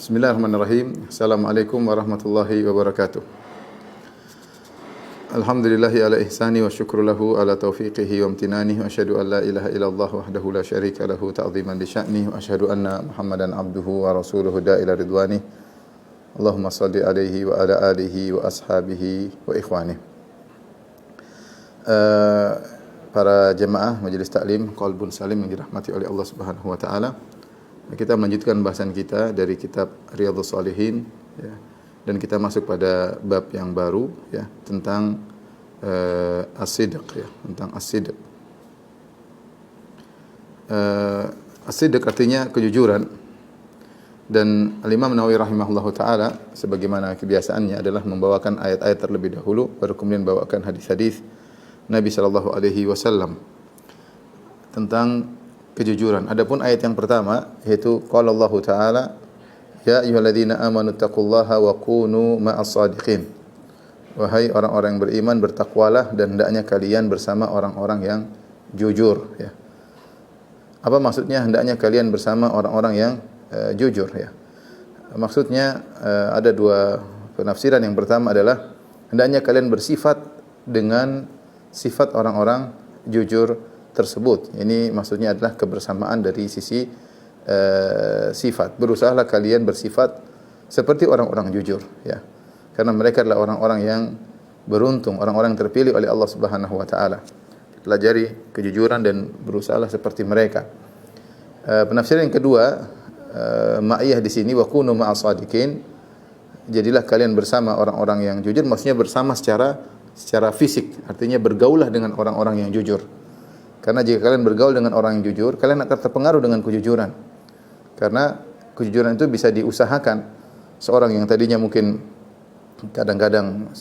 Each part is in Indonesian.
Bismillahirrahmanirrahim. Assalamualaikum warahmatullahi wabarakatuh. Alhamdulillahi ala ihsani wa syukru lahu ala taufiqihi wa amtinani wa asyhadu an la ilaha illallah wahdahu la syarika lahu ta'ziman li sya'ni wa asyhadu anna Muhammadan abduhu wa rasuluhu da'ila ridwani. Allahumma salli alaihi wa ala alihi wa ashabihi wa ikhwani. Para jemaah majelis taklim Qalbun Salim yang dirahmati oleh Allah Subhanahu wa taala. Kita melanjutkan bahasan kita dari kitab Riyadhus Shalihin ya. Dan kita masuk pada bab yang baru ya tentang as-sidq ya, tentang as-sidq. As-sidq artinya kejujuran. Dan Al-Imam Nawawi rahimahullahu taala sebagaimana kebiasaannya adalah membawakan ayat-ayat terlebih dahulu baru kemudian bawakan hadis-hadis Nabi sallallahu alaihi wasallam tentang kejujuran. Adapun ayat yang pertama yaitu qala Allah taala ya ayyuhalladzina amanu taqullaha wa kunu ma'as shadiqin. Wahai orang-orang yang beriman bertakwalah dan hendaknya kalian bersama orang-orang yang jujur ya. Apa maksudnya hendaknya kalian bersama orang-orang yang jujur ya? Maksudnya ada dua penafsiran. Yang pertama adalah hendaknya kalian bersifat dengan sifat orang-orang jujur tersebut. Ini maksudnya adalah kebersamaan dari sisi sifat. Berusahalah kalian bersifat seperti orang-orang jujur ya. Karena mereka adalah orang-orang yang beruntung, orang-orang yang terpilih oleh Allah Subhanahu wa taala. Pelajari kejujuran dan berusahalah seperti mereka. Penafsiran yang kedua, ma'iyah di sini wa kunu ma'as shadiqin. Jadilah kalian bersama orang-orang yang jujur, maksudnya bersama secara fisik, artinya bergaulah dengan orang-orang yang jujur. Karena jika kalian bergaul dengan orang yang jujur, kalian akan terpengaruh dengan kejujuran. Karena kejujuran itu bisa diusahakan. Seorang yang tadinya mungkin kadang-kadang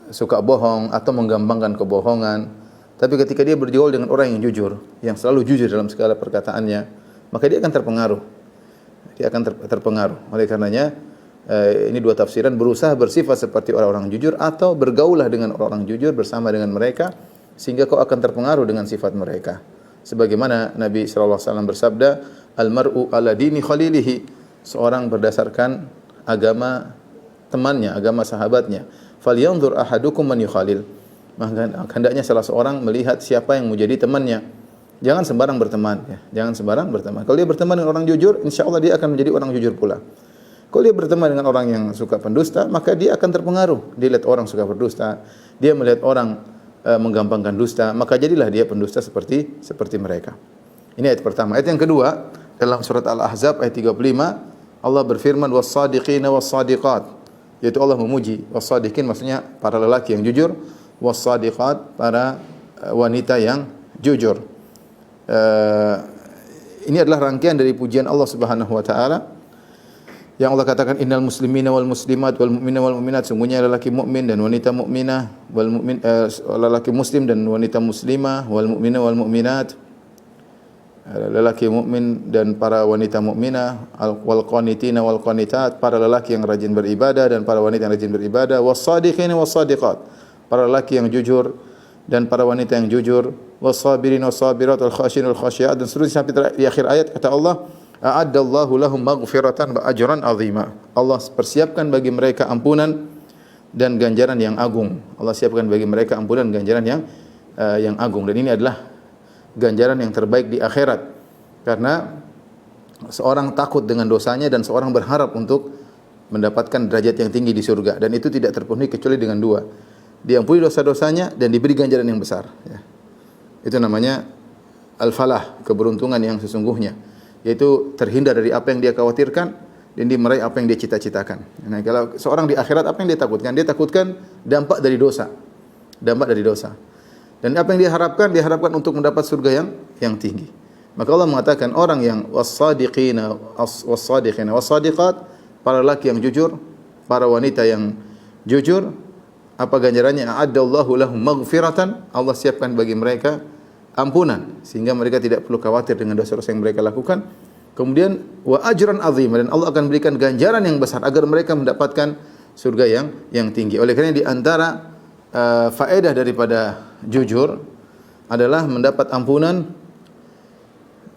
suka bohong atau menggampangkan kebohongan, tapi ketika dia bergaul dengan orang yang jujur, yang selalu jujur dalam segala perkataannya, maka dia akan terpengaruh. Dia akan terpengaruh. Oleh karenanya, ini dua tafsiran, berusaha bersifat seperti orang-orang jujur atau bergaulah dengan orang-orang jujur bersama dengan mereka, sehingga kau akan terpengaruh dengan sifat mereka. Sebagaimana Nabi sallallahu alaihi wasallam bersabda, "Al-mar'u ala dini khalilihi." Seorang berdasarkan agama temannya, agama sahabatnya. "Falyanzur ahadukum man yukhalil." Maka hendaknya salah seorang melihat siapa yang menjadi temannya. Jangan sembarang berteman ya. Jangan sembarang berteman. Kalau dia berteman dengan orang jujur, insyaallah dia akan menjadi orang jujur pula. Kalau dia berteman dengan orang yang suka pendusta, maka dia akan terpengaruh. Dia lihat orang suka berdusta, dia melihat orang menggampangkan dusta, maka jadilah dia pendusta seperti mereka. Ini ayat pertama. Ayat yang kedua dalam surat Al-Ahzab ayat 35, Allah berfirman was-sadiqina was-sadiqat, yaitu Allah memuji was-sadiqin maksudnya para lelaki yang jujur, was-sadiqat para wanita yang jujur. Ini adalah rangkaian dari pujian Allah Subhanahu wa taala yang Allah katakan innal muslimina wal muslimat wal mu'mina wal mu'minat, sungguhnya lelaki mukmin dan wanita mukminah, wal mu'min lelaki muslim dan wanita muslimah, wal mu'mina wal mu'minat, lelaki mukmin dan para wanita mukminah, wal qanitina wal qanitat, para lelaki yang rajin beribadah dan para wanita yang rajin beribadah, was sadiqina was sadiqat, para lelaki yang jujur dan para wanita yang jujur, was sabirin was sabirat wal khashin wal khasyiat, dan seterusnya sampai di akhir ayat kata Allah, a'addallahu lahum maghfiratan wa ajran 'azima. Allah persiapkan bagi mereka ampunan dan ganjaran yang agung. Allah siapkan bagi mereka ampunan dan ganjaran yang agung. Dan ini adalah ganjaran yang terbaik di akhirat. Karena seorang takut dengan dosanya dan seorang berharap untuk mendapatkan derajat yang tinggi di surga, dan itu tidak terpenuhi kecuali dengan dua. Diampuni dosa-dosanya dan diberi ganjaran yang besar ya. Itu namanya al-falah, keberuntungan yang sesungguhnya, yaitu terhindar dari apa yang dia khawatirkan dan dia meraih apa yang dia cita-citakan. Nah, kalau seorang di akhirat apa yang dia takutkan? Dia takutkan dampak dari dosa. Dampak dari dosa. Dan apa yang dia harapkan untuk mendapat surga yang tinggi. Maka Allah mengatakan orang yang was-sadiqina was-sadiqat, para lelaki yang jujur, para wanita yang jujur, apa ganjarannya? A'addallahu lahum maghfiratan, Allah siapkan bagi mereka ampunan sehingga mereka tidak perlu khawatir dengan dosa-dosa yang mereka lakukan. Kemudian wa ajran 'azima, dan Allah akan berikan ganjaran yang besar agar mereka mendapatkan surga yang tinggi. Oleh karena di antara faedah daripada jujur adalah mendapat ampunan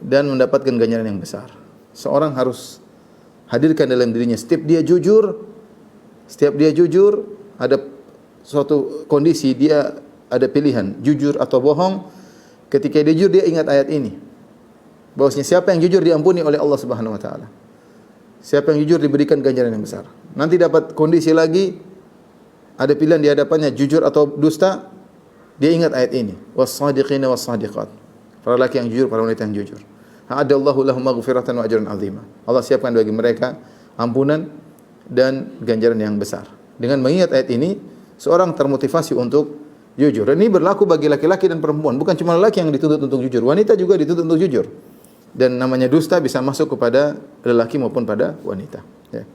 dan mendapatkan ganjaran yang besar. Seorang harus hadirkan dalam dirinya. Setiap dia jujur, ada suatu kondisi dia ada pilihan, jujur atau bohong. Ketika dia jujur, dia ingat ayat ini. Bahwasanya siapa yang jujur diampuni oleh Allah Subhanahu wa taala. Siapa yang jujur diberikan ganjaran yang besar. Nanti dapat kondisi lagi, ada pilihan di hadapannya jujur atau dusta, dia ingat ayat ini. Was-shadiqina was-shadiqat. Para laki yang jujur, para wanita yang jujur. A'adallahu lahum maghfiratan wa ajran 'azima. Allah siapkan bagi mereka ampunan dan ganjaran yang besar. Dengan mengingat ayat ini, seorang termotivasi untuk jujur. Dan ini berlaku bagi laki-laki dan perempuan. Bukan cuma laki yang dituntut untuk jujur, wanita juga dituntut untuk jujur. Dan namanya dusta bisa masuk kepada lelaki maupun pada wanita. Ya.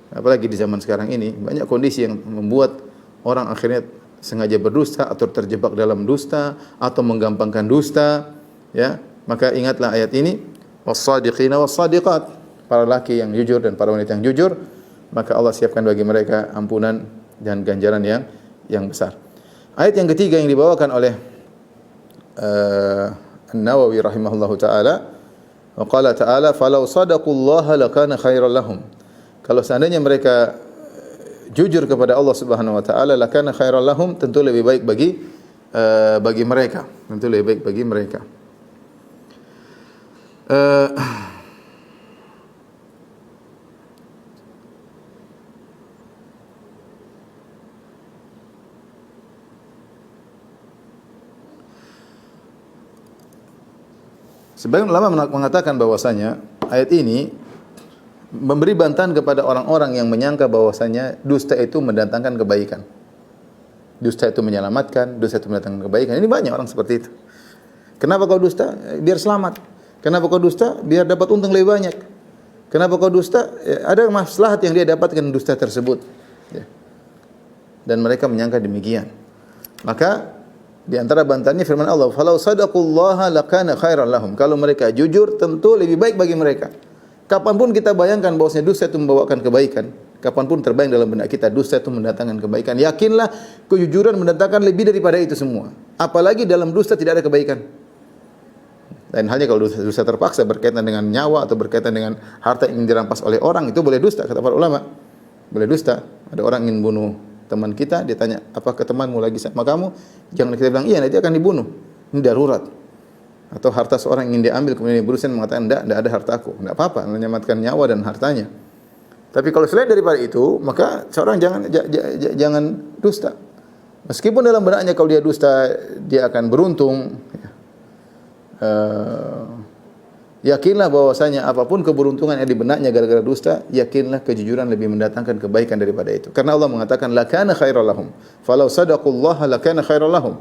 Apalagi di zaman sekarang ini, banyak kondisi yang membuat orang akhirnya sengaja berdusta atau terjebak dalam dusta atau menggampangkan dusta. Ya, maka ingatlah ayat ini, was-shadiqina was-shadiqat, para laki yang jujur dan para wanita yang jujur, maka Allah siapkan bagi mereka ampunan dan ganjaran yang besar. Ayat yang ketiga yang dibawakan oleh An-Nawawi rahimahullahu taala, wa qala ta'ala falau sadaqullaha lakana khairan lahum. Kalau seandainya mereka jujur kepada Allah Subhanahu wa taala, lakana khairan lahum, tentu lebih baik bagi mereka, tentu lebih baik bagi mereka. Sebagian ulama mengatakan bahwasanya ayat ini memberi bantahan kepada orang-orang yang menyangka bahwasanya dusta itu mendatangkan kebaikan. Dusta itu menyelamatkan, dusta itu mendatangkan kebaikan. Ini banyak orang seperti itu. Kenapa kau dusta? Biar selamat. Kenapa kau dusta? Biar dapat untung lebih banyak. Kenapa kau dusta? Ya, ada maslahat yang dia dapatkan dusta tersebut. Ya. Dan mereka menyangka demikian. Maka di antara bantahannya firman Allah, "Falau sadaqullaha lakana khairan lahum." Kalau mereka jujur, tentu lebih baik bagi mereka. Kapanpun kita bayangkan bahwasanya dusta itu membawakan kebaikan, kapanpun terbayang dalam benak kita dusta itu mendatangkan kebaikan, yakinlah kejujuran mendatangkan lebih daripada itu semua. Apalagi dalam dusta tidak ada kebaikan. Lain halnya kalau dusta terpaksa berkaitan dengan nyawa atau berkaitan dengan harta yang ingin dirampas oleh orang, itu boleh dusta kata para ulama. Boleh dusta. Ada orang ingin bunuh teman kita, dia tanya, apakah temanmu lagi sama kamu? Jangan kita bilang iya, nanti akan dibunuh. Ini darurat. Atau harta seorang ingin diambil, kemudian berusaha mengatakan, tidak ada hartaku. Tidak apa-apa, menyelamatkan nyawa dan hartanya. Tapi kalau selain daripada itu, maka seorang jangan dusta. Meskipun dalam benaknya kalau dia dusta, dia akan beruntung. Yakinlah bahwasanya apapun keberuntungan yang di benaknya gara-gara dusta, yakinlah kejujuran lebih mendatangkan kebaikan daripada itu. Karena Allah mengatakan lakana khairal lahum. Falau sadaqullaha lakana khairal lahum.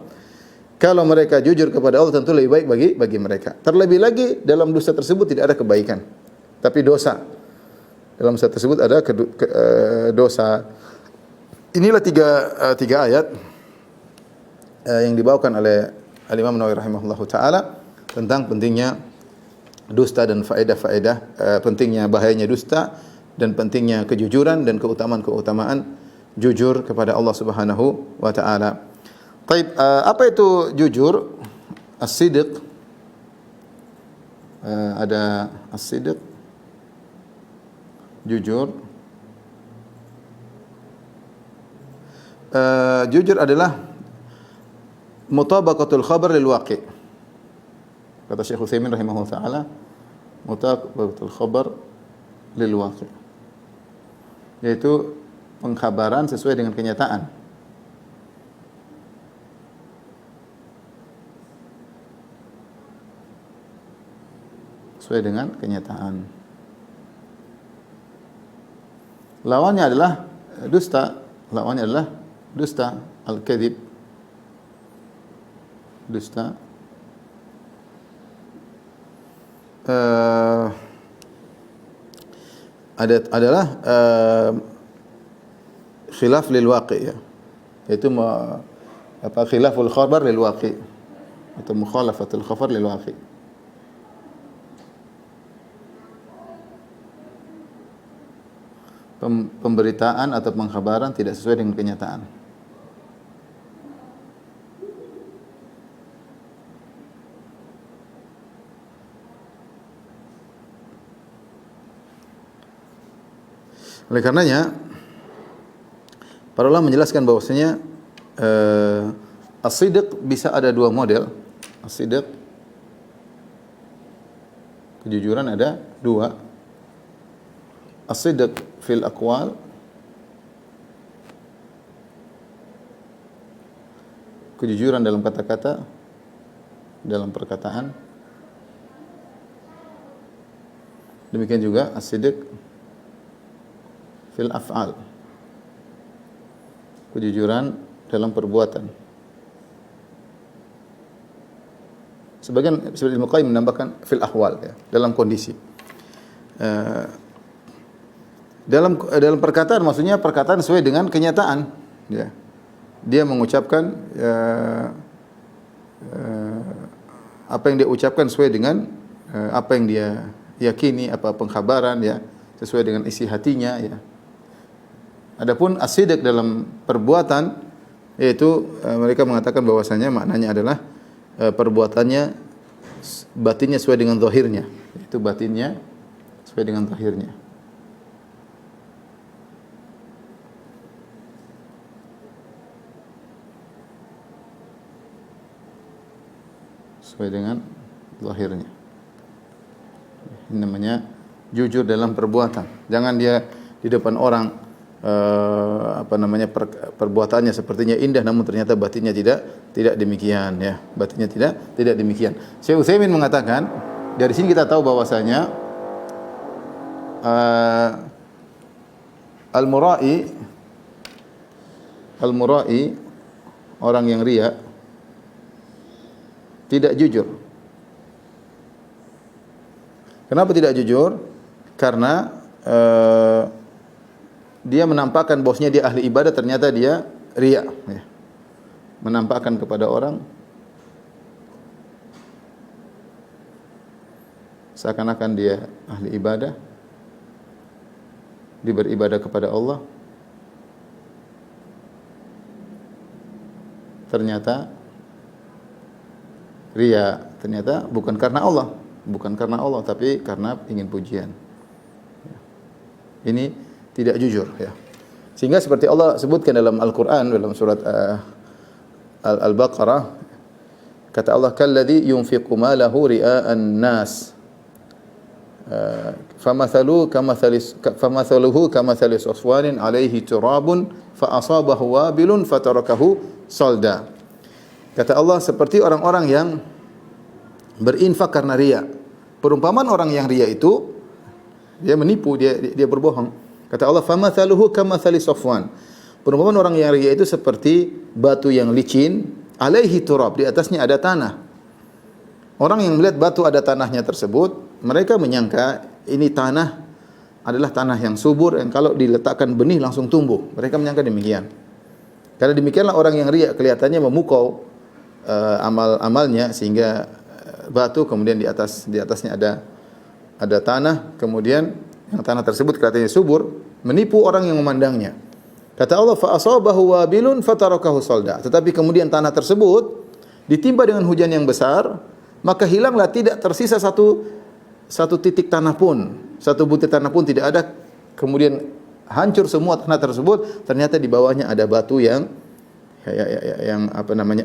Kalau mereka jujur kepada Allah tentu lebih baik bagi mereka. Terlebih lagi dalam dusta tersebut tidak ada kebaikan, tapi dosa. Dalam dusta tersebut ada dosa. Inilah tiga ayat yang dibawakan oleh Al-Imam Nawawi rahimahullahu taala tentang pentingnya dusta dan faedah-faedah, pentingnya bahayanya dusta dan pentingnya kejujuran dan keutamaan jujur kepada Allah Subhanahu wa taala. Baik, apa itu jujur? As-sidq. Ada as-sidq, jujur. Jujur adalah mutabaqatul khabar lil waqi'. Kata Syekh Utsaimin rahimahullah taala, mutabaqatul khabar lil waqi', yaitu pengkhabaran sesuai dengan kenyataan. Sesuai dengan kenyataan. Lawannya adalah dusta. Lawannya adalah dusta, al-kadzib. Dusta. Adalah khilaf lil waqi', ya. Yaitu khilaful khabar lil waqi' atau mukhalafatul khabar lil waqi'. Pemberitaan atau pengkhabaran tidak sesuai dengan kenyataan. Oleh karenanya para ulama menjelaskan bahwasanya as-sidq bisa ada dua model. As-sidq, kejujuran ada dua. As-sidq fil aqwal, kejujuran dalam kata-kata, dalam perkataan. Demikian juga as-sidq fil af'al, kejujuran dalam perbuatan. Sebagian seperti Ibnu Qayyim menambahkan fil ahwal, ya, dalam kondisi. Dalam perkataan maksudnya perkataan sesuai dengan kenyataan, ya. Dia mengucapkan apa yang dia ucapkan sesuai dengan apa yang dia yakini, apa pengkhabaran, ya, sesuai dengan isi hatinya, ya. Adapun as-sidq dalam perbuatan, yaitu mereka mengatakan bahwasanya maknanya adalah perbuatannya batinnya sesuai dengan zahirnya, itu batinnya sesuai dengan zahirnya. Sesuai dengan zahirnya. Ini namanya jujur dalam perbuatan. Jangan dia di depan orang perbuatannya sepertinya indah, namun ternyata batinnya tidak demikian, ya. Batinnya tidak demikian. Syekh Utsaimin mengatakan, dari sini kita tahu bahwasanya al-mura'i orang yang riya tidak jujur. Kenapa tidak jujur? Karena dia menampakkan bahwasanya dia ahli ibadah, ternyata dia riya, ya. Menampakkan kepada orang seakan-akan dia ahli ibadah, dia beribadah kepada Allah, ternyata riya, ternyata bukan karena Allah, tapi karena ingin pujian. Ini tidak jujur, ya. Sehingga seperti Allah sebutkan dalam Al-Qur'an dalam surat Al-Baqarah, kata Allah, kalladzi yunfiqu malahu ria'an nas, famathaluhu kamathali safwanin alaihi turabun fa asabahu wabilun fatarakahu salda. Kata Allah, seperti orang-orang yang berinfak karena riya. Perumpamaan orang yang riya itu, dia menipu, dia berbohong. Kata Allah, famathaluhu kamathali safwan. Perumpamaan orang yang riya itu seperti batu yang licin, alaihi turab, di atasnya ada tanah. Orang yang melihat batu ada tanahnya tersebut, mereka menyangka ini tanah adalah tanah yang subur, yang kalau diletakkan benih langsung tumbuh. Mereka menyangka demikian. Karena demikianlah orang yang riya, kelihatannya memukau amal-amalnya, sehingga batu, kemudian di atasnya ada tanah, kemudian yang tanah tersebut kelihatannya subur, menipu orang yang memandangnya. Kata Allah, fa asabahu wabilun fatarakahu salda. Tetapi kemudian tanah tersebut ditimpa dengan hujan yang besar, maka hilanglah, tidak tersisa satu titik tanah pun, satu butir tanah pun tidak ada. Kemudian hancur semua tanah tersebut. Ternyata di bawahnya ada batu yang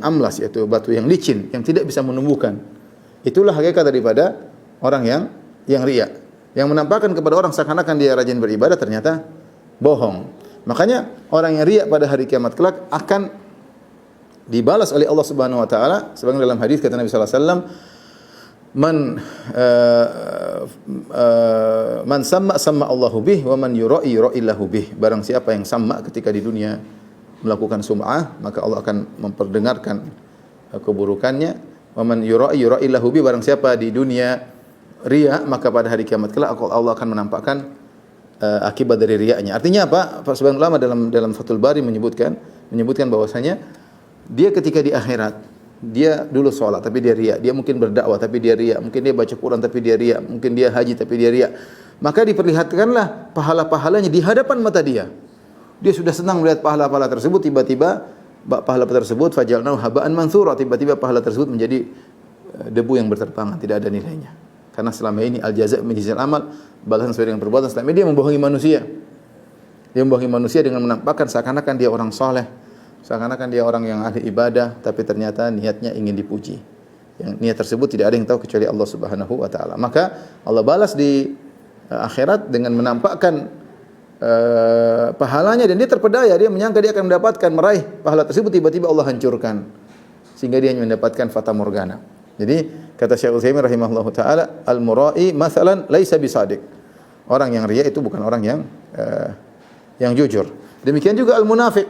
amlas, yaitu batu yang licin yang tidak bisa menumbuhkan. Itulah hakikat daripada orang yang riya, yang menampakkan kepada orang seakan-akan dia rajin beribadah, ternyata bohong. Makanya orang yang riya pada hari kiamat kelak akan dibalas oleh Allah Subhanahu wa taala, sebagaimana dalam hadis kata Nabi sallallahu alaihi wasallam, man samma Allahu bih wa man yura'i yura'illahu bih. Barang siapa yang sama ketika di dunia melakukan sum'ah, maka Allah akan memperdengarkan keburukannya. Wa man yura'i yura'illahu bih, barang siapa di dunia riya, maka pada hari kiamat kelak Allah akan menampakkan akibat dari riyanya. Artinya apa? Sebagian ulama dalam Fathul Bari menyebutkan bahwasanya dia ketika di akhirat, dia dulu sholat tapi dia riya, dia mungkin berdakwah tapi dia riya, mungkin dia baca Quran tapi dia riya, mungkin dia haji tapi dia riya. Maka diperlihatkanlah pahala-pahalanya di hadapan mata dia. Dia sudah senang melihat pahala-pahala tersebut, tiba-tiba pahala tersebut fajalnahu haba'an mansura, tiba-tiba pahala tersebut menjadi debu yang berterbangan, tidak ada nilainya. Karena selama ini al-jaza' min jinsil amal, balasan sesuai dengan perbuatan. Selama ini dia membohongi manusia. Dia membohongi manusia dengan menampakkan seakan-akan dia orang soleh, seakan-akan dia orang yang ahli ibadah, tapi ternyata niatnya ingin dipuji. Yang niat tersebut tidak ada yang tahu kecuali Allah Subhanahu wa taala. Maka Allah balas di akhirat dengan menampakkan pahalanya, dan dia terpedaya, dia menyangka dia akan mendapatkan meraih pahala tersebut, tiba-tiba Allah hancurkan sehingga dia hanya mendapatkan fata morgana. Jadi kata Syekh Utsaimin rahimahullahu taala, al-mura'i mathalan laisa bisadiq. Orang yang riya itu bukan orang yang jujur. Demikian juga al-munafiq.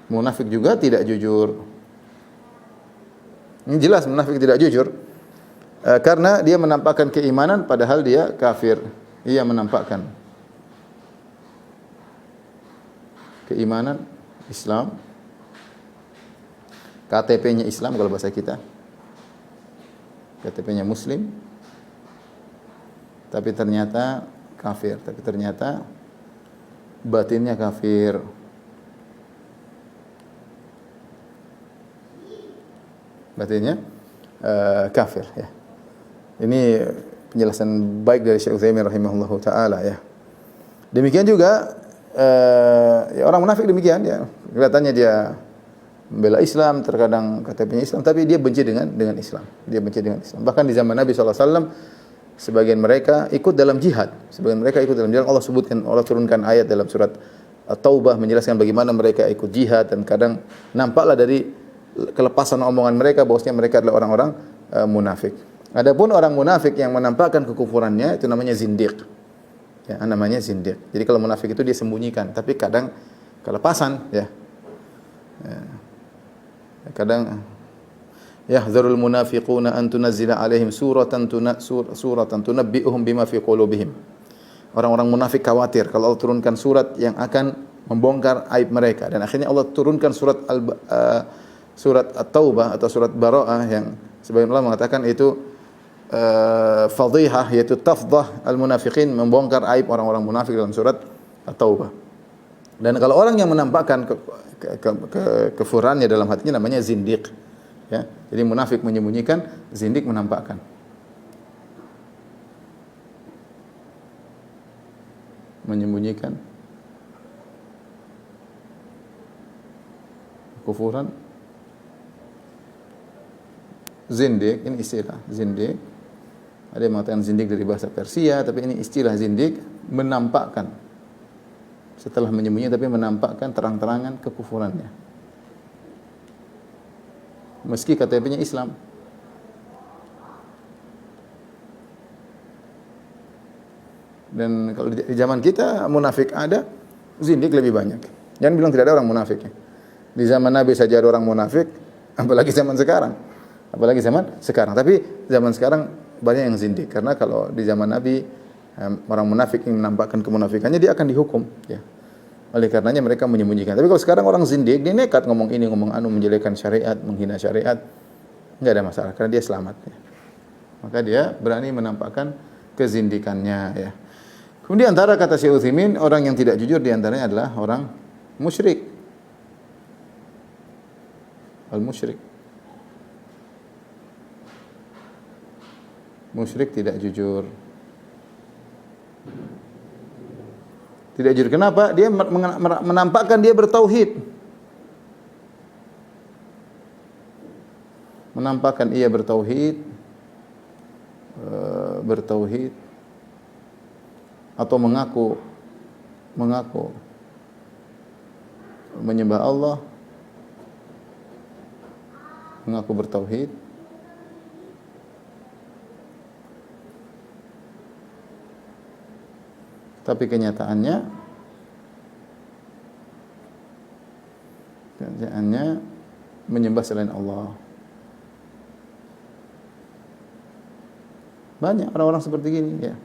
Munafik juga tidak jujur. Ini jelas munafik tidak jujur, karena dia menampakkan keimanan padahal dia kafir. Ia menampakkan keimanan Islam, KTP-nya Islam kalau bahasa kita, KTP-nya Muslim, tapi ternyata kafir, tapi ternyata batinnya kafir. Batinnya kafir, ya. Ini penjelasan baik dari Syekh Utsaimin rahimahullahu taala, ya. Demikian juga ya, orang munafik demikian, ya. Kelihatannya dia membela Islam, terkadang KTP-nya Islam, tapi dia benci dengan Islam. Dia benci dengan Islam. Bahkan di zaman Nabi sallallahu alaihi wasallam sebagian mereka ikut dalam jihad. Sebagian mereka ikut dalam jihad. Allah sebutkan, Allah turunkan ayat dalam surat At-Taubah menjelaskan bagaimana mereka ikut jihad, dan kadang nampaklah dari kelepasan omongan mereka bahwasanya mereka adalah orang-orang munafik. Adapun orang munafik yang menampakkan kekufurannya itu namanya zindiq. Ya, namanya zindiq. Jadi kalau munafik itu dia sembunyikan, tapi kadang kelepasan, ya. Kadang yahzarul munafiquna an tunazzila alaihim suratan tunabbi'uhum bima fi qulubihim. Orang-orang munafik khawatir kalau Allah turunkan surat yang akan membongkar aib mereka, dan akhirnya Allah turunkan surat At-Taubah atau surat Bara'ah yang sebagian ulama mengatakan itu fadhihah, yaitu tafdhah al-munafiqin, membongkar aib orang-orang munafik dalam surat At-Taubah. Dan kalau orang yang menampakkan kekufurannya dalam hatinya namanya zindiq, ya. Jadi munafik menyembunyikan, zindiq menampakkan. Menyembunyikan kufuran. Zindik, ini istilah zindik. Ada yang mengatakan zindik dari bahasa Persia, tapi ini istilah zindik, menampakkan. Setelah menyembunyikan, tapi menampakkan terang-terangan kekufurannya. Meski KTP-nya Islam. Dan kalau di zaman kita munafik ada, zindik lebih banyak. Jangan bilang tidak ada orang munafik. Di zaman Nabi saja ada orang munafik, apalagi zaman sekarang. Tapi zaman sekarang banyak yang zindik, karena kalau di zaman Nabi orang munafik yang menampakkan kemunafikannya dia akan dihukum, ya. Oleh karenanya mereka menyembunyikan. Tapi kalau sekarang orang zindik, dia nekat ngomong ini, ngomong anu, menjelekkan syariat, menghina syariat, enggak ada masalah karena dia selamat, ya. Maka dia berani menampakkan kezindikannya, ya. Kemudian antara kata Syekh Utsaimin, orang yang tidak jujur di antaranya adalah orang musyrik. Al-musyrik. Musyrik tidak jujur. Tidak jujur. Kenapa? Dia menampakkan dia bertauhid. Menampakkan ia bertauhid, atau mengaku menyembah Allah, mengaku bertauhid, tapi kenyataannya menyembah selain Allah. Banyak orang-orang seperti gini, ya.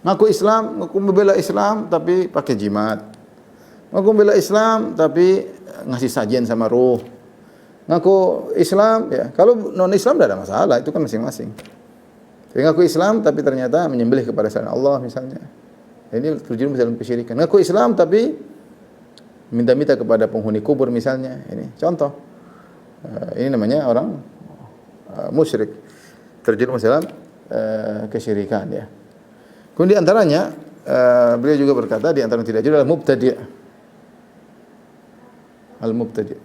Ngaku Islam, ngaku membela Islam tapi pakai jimat. Ngaku membela Islam tapi ngasih sajian sama ruh. Ngaku Islam, ya. Kalau non Islam tidak ada masalah, itu kan masing-masing. Tapi ngaku Islam tapi ternyata menyembelih kepada selain Allah misalnya. Ini terjerumus dalam kesyirikan. Ngaku Islam tapi minta-minta kepada penghuni kubur misalnya. Ini contoh. Ini namanya orang musyrik, terjerumus dalam kesyirikan ya. Kemudian di antaranya beliau juga berkata di antara yang tidak jujur adalah mubtadi'. Al-mubtadi'.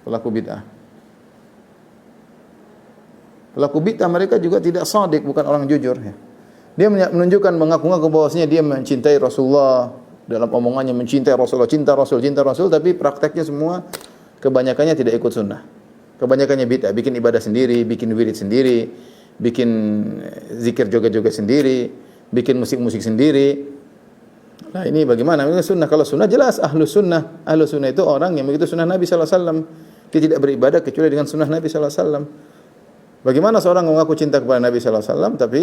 Pelaku bid'ah. Pelaku bid'ah mereka juga tidak shadiq, bukan orang jujur ya. Dia menunjukkan mengaku-ngaku bahwasanya dia mencintai Rasulullah, dalam omongannya mencintai Rasulullah, cinta Rasul, tapi prakteknya semua kebanyakannya tidak ikut sunnah. Kebanyakannya bid'ah, bikin ibadah sendiri, bikin wirid sendiri, bikin zikir joget-joget sendiri, bikin musik-musik sendiri. Nah, ini bagaimana? Ini sunnah. Kalau sunnah jelas ahlus sunnah. Ahlus sunnah itu orang yang begitu sunnah Nabi sallallahu alaihi wasallam. Dia tidak beribadah kecuali dengan sunnah Nabi sallallahu alaihi wasallam. Bagaimana seorang mengaku cinta kepada Nabi sallallahu alaihi wasallam tapi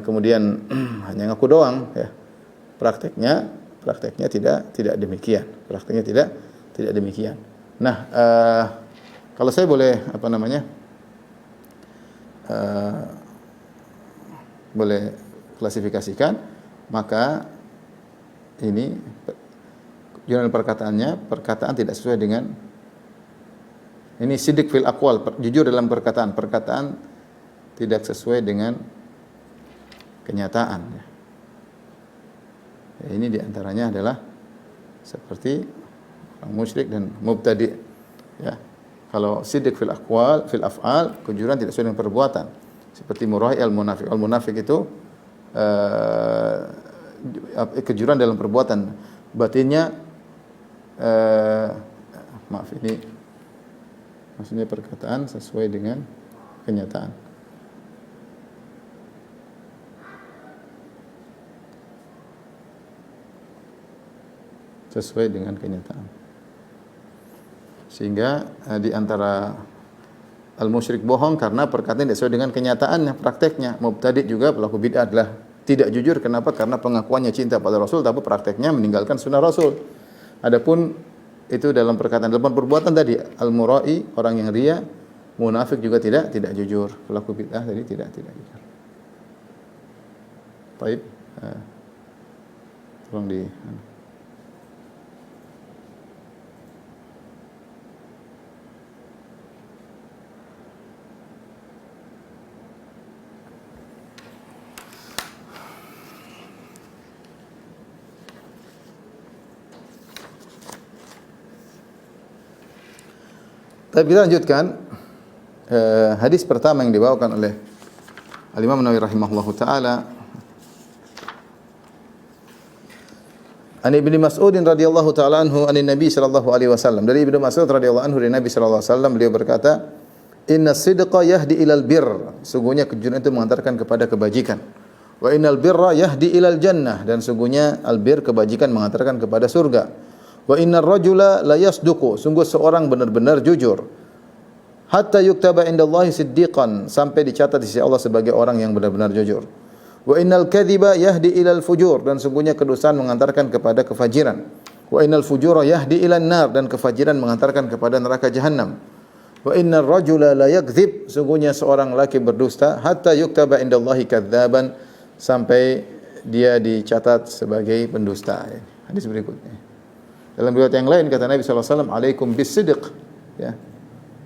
kemudian hanya ngaku doang ya. Prakteknya tidak demikian. Prakteknya tidak demikian. Nah, kalau saya boleh boleh klasifikasikan, maka ini jurnal perkataan tidak sesuai dengan ini sidq fil aqwal, jujur dalam perkataan tidak sesuai dengan kenyataan ya. Ya, ini diantaranya adalah seperti orang musyrik dan mubtadi' ya. Kalau sidq fil aqwal, fil af'al, kejujuran tidak sesuai dengan perbuatan. Seperti mura'i al-munafik. Al-munafik itu kejujuran dalam perbuatan, batinnya maaf ini maksudnya perkataan sesuai dengan kenyataan. Sesuai dengan kenyataan. Sehingga di antara al-musyrik bohong karena perkataan tidak sesuai dengan kenyataannya, prakteknya. Mubtadi' juga pelaku bid'ah adalah tidak jujur. Kenapa? Karena pengakuannya cinta pada Rasul tapi prakteknya meninggalkan sunnah Rasul. Adapun itu dalam perkataan, dalam perbuatan tadi al-mura'i, orang yang riya, munafik juga tidak jujur. Pelaku bid'ah tadi tidak jujur. Baik. Tolong di Tapi kita lanjutkan hadis pertama yang dibawakan oleh Al-Imam Nawawi rahimahullahu taala. An Ibnu Mas'ud radhiyallahu taala anhu anin Nabi sallallahu alaihi wasallam. Dari Ibnu Mas'ud radhiyallahu anhu dari Nabi sallallahu alaihi wasallam beliau berkata, "Inna sidqa yahdi ilal birr." Sungguhnya kejujuran itu mengantarkan kepada kebajikan. Wa innal birra yahdi ilal jannah, dan sungguhnya albir, kebajikan, mengantarkan kepada surga. Wa innar rajula la yasduqu, sungguh seorang benar-benar jujur. Hatta yuktaba indallahi siddiqan, sampai dicatat di sisi Allah sebagai orang yang benar-benar jujur. Wa innal kadhiba yahdi ilal fujur, dan sungguhnya kedustaan mengantarkan kepada kefajiran. Wa innal fujura yahdi ilan nar, dan kefajiran mengantarkan kepada neraka jahanam. Wa innar rajula la yakdzib, sungguhnya seorang laki berdusta. Hatta yuktaba indallahi kadzaban, sampai dia dicatat sebagai pendusta. Hadis berikutnya. Dalam riwayat yang lain kata Nabi sallallahu alaihi wasallam, "Alaikum bis-sidq." Ya.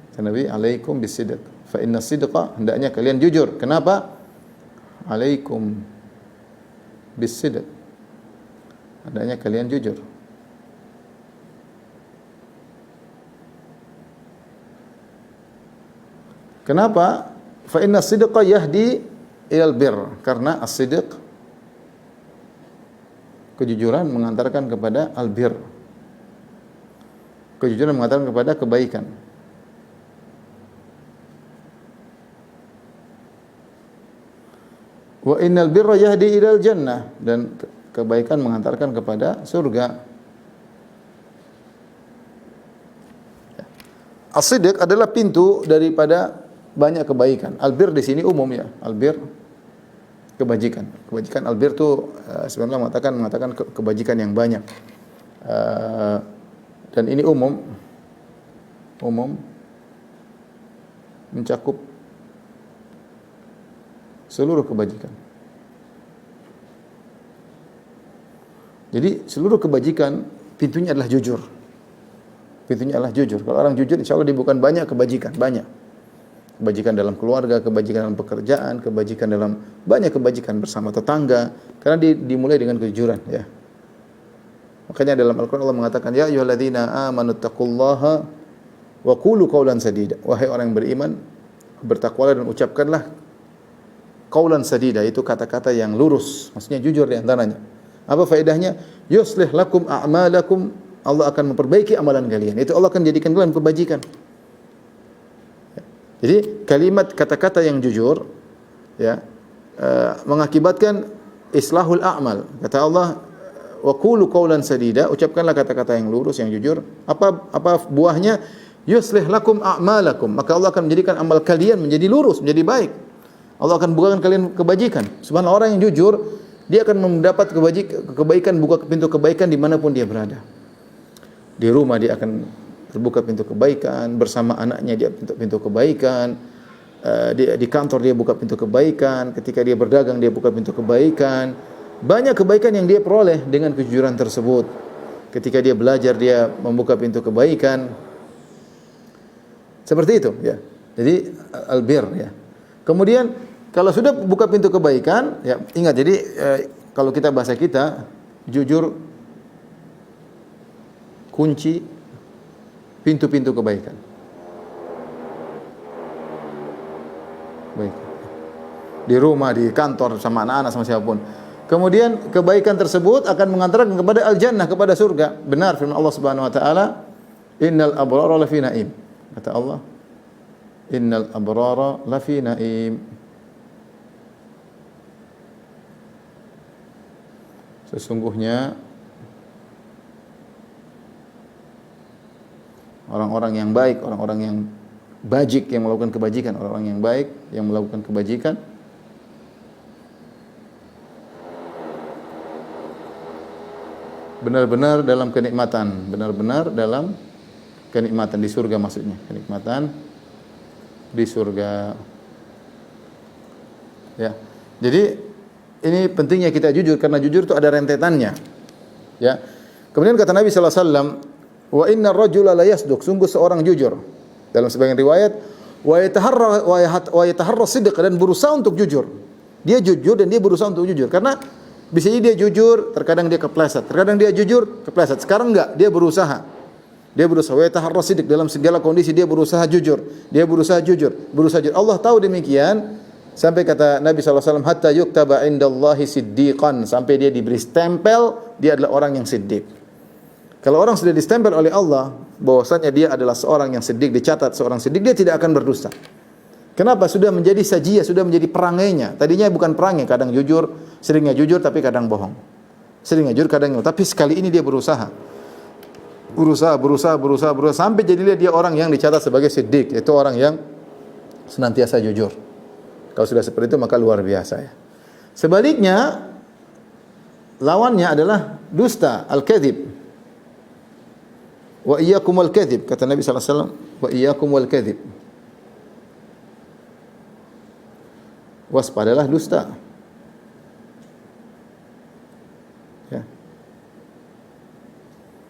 Kata Nabi, "Alaikum bis-sidq." Fa inna sidqa, hendaknya kalian jujur. Kenapa? Alaikum bis-sidq. Hendaknya kalian jujur. Kenapa? Fa inna sidqa yahdi ilal birr. Karena as-sidq, kejujuran mengantarkan kepada al-birr. Kejujuran mengatakan kepada kebaikan. Wa innal birra yahdi ilal jannah, dan kebaikan mengantarkan kepada surga. As-sidq adalah pintu daripada banyak kebaikan. Albir di sini umum ya. Albir kebajikan. Kebajikan albir itu sebenarnya mengatakan kebajikan yang banyak. Dan ini umum mencakup seluruh kebajikan. Jadi seluruh kebajikan pintunya adalah jujur. pintunya adalah jujur. Kalau orang jujur, insya Allah dibukakan banyak kebajikan, banyak. Kebajikan dalam keluarga, kebajikan dalam pekerjaan, kebajikan dalam banyak kebajikan bersama tetangga. Karena dimulai dengan kejujuran, ya. Makanya dalam Al-Quran Allah mengatakan, Ya ayyuhalladzina amanu taqullaha wa qulu qawlan sadida. Wahai orang yang beriman, bertakwalah dan ucapkanlah qawlan sadida, itu kata-kata yang lurus, maksudnya jujur di antaranya. Apa faedahnya? Yuslih lakum a'malakum, Allah akan memperbaiki amalan kalian. Itu Allah akan jadikan kalian kebajikan. Jadi kalimat kata-kata yang jujur, ya, mengakibatkan islahul a'mal. Kata Allah, wa qulu qawlan sadida, ucapkanlah kata-kata yang lurus, yang jujur. Apa buahnya? Yuslih lakum a'malakum, maka Allah akan menjadikan amal kalian menjadi lurus, menjadi baik. Allah akan bukakan kalian kebajikan. Subhanallah, orang yang jujur, dia akan mendapat kebaikan, buka pintu kebaikan dimanapun dia berada. Di rumah dia akan terbuka pintu kebaikan, bersama anaknya dia pintu kebaikan, di kantor dia buka pintu kebaikan, ketika dia berdagang dia buka pintu kebaikan. Banyak kebaikan yang dia peroleh dengan kejujuran tersebut. Ketika dia belajar dia membuka pintu kebaikan. Seperti itu, ya. Jadi albir, ya. Kemudian kalau sudah buka pintu kebaikan, ya ingat. Jadi kalau kita bahasa kita, jujur kunci pintu-pintu kebaikan. Baik. Di rumah, di kantor, sama anak-anak, sama siapapun. Kemudian kebaikan tersebut akan mengantarkan kepada al-jannah, kepada surga. Benar firman Allah Subhanahu wa taala, "Innal abrara lafi na'im." Kata Allah, "Innal abrara lafi na'im." Sesungguhnya orang-orang yang baik, orang-orang yang bajik yang melakukan kebajikan, orang-orang yang baik yang melakukan kebajikan benar-benar dalam kenikmatan, benar-benar dalam kenikmatan di surga, maksudnya kenikmatan di surga. Ya. Jadi ini pentingnya kita jujur, karena jujur itu ada rentetannya. Ya. Kemudian kata Nabi sallallahu alaihi wasallam, "Wa innar rajula la yasduq." Sungguh seorang jujur. Dalam sebagian riwayat, wa yataharra sidq, dan berusaha untuk jujur. Dia jujur dan dia berusaha untuk jujur. Karena bisa jadi dia jujur, terkadang dia kepleset. Terkadang dia jujur, kepleset. Sekarang enggak, dia berusaha. Dia berusaha, wa yataharra sidq, dalam segala kondisi dia berusaha jujur. Dia berusaha jujur, berusaha jujur. Allah tahu demikian, sampai kata Nabi sallallahu alaihi wasallam, hatta yuktaba indallahi siddiqan, sampai dia diberi stempel dia adalah orang yang siddiq. Kalau orang sudah distempel oleh Allah bahwasanya dia adalah seorang yang siddiq, dicatat seorang siddiq, dia tidak akan berdusta. Kenapa? Sudah menjadi sajiyah, sudah menjadi perangainya. Tadinya bukan perangai, kadang jujur, seringnya jujur tapi kadang bohong. Seringnya jujur, kadang bohong. Tapi sekali ini dia berusaha sampai jadilah dia orang yang dicatat sebagai siddiq, yaitu orang yang senantiasa jujur. Kalau sudah seperti itu maka luar biasa, ya. Sebaliknya lawannya adalah dusta, al-kadzib. Wa iyyakum wal kadzib, kata Nabi sallallahu alaihi wasallam, wa iyyakum wal kadzib. Waspadalah dusta. Ya.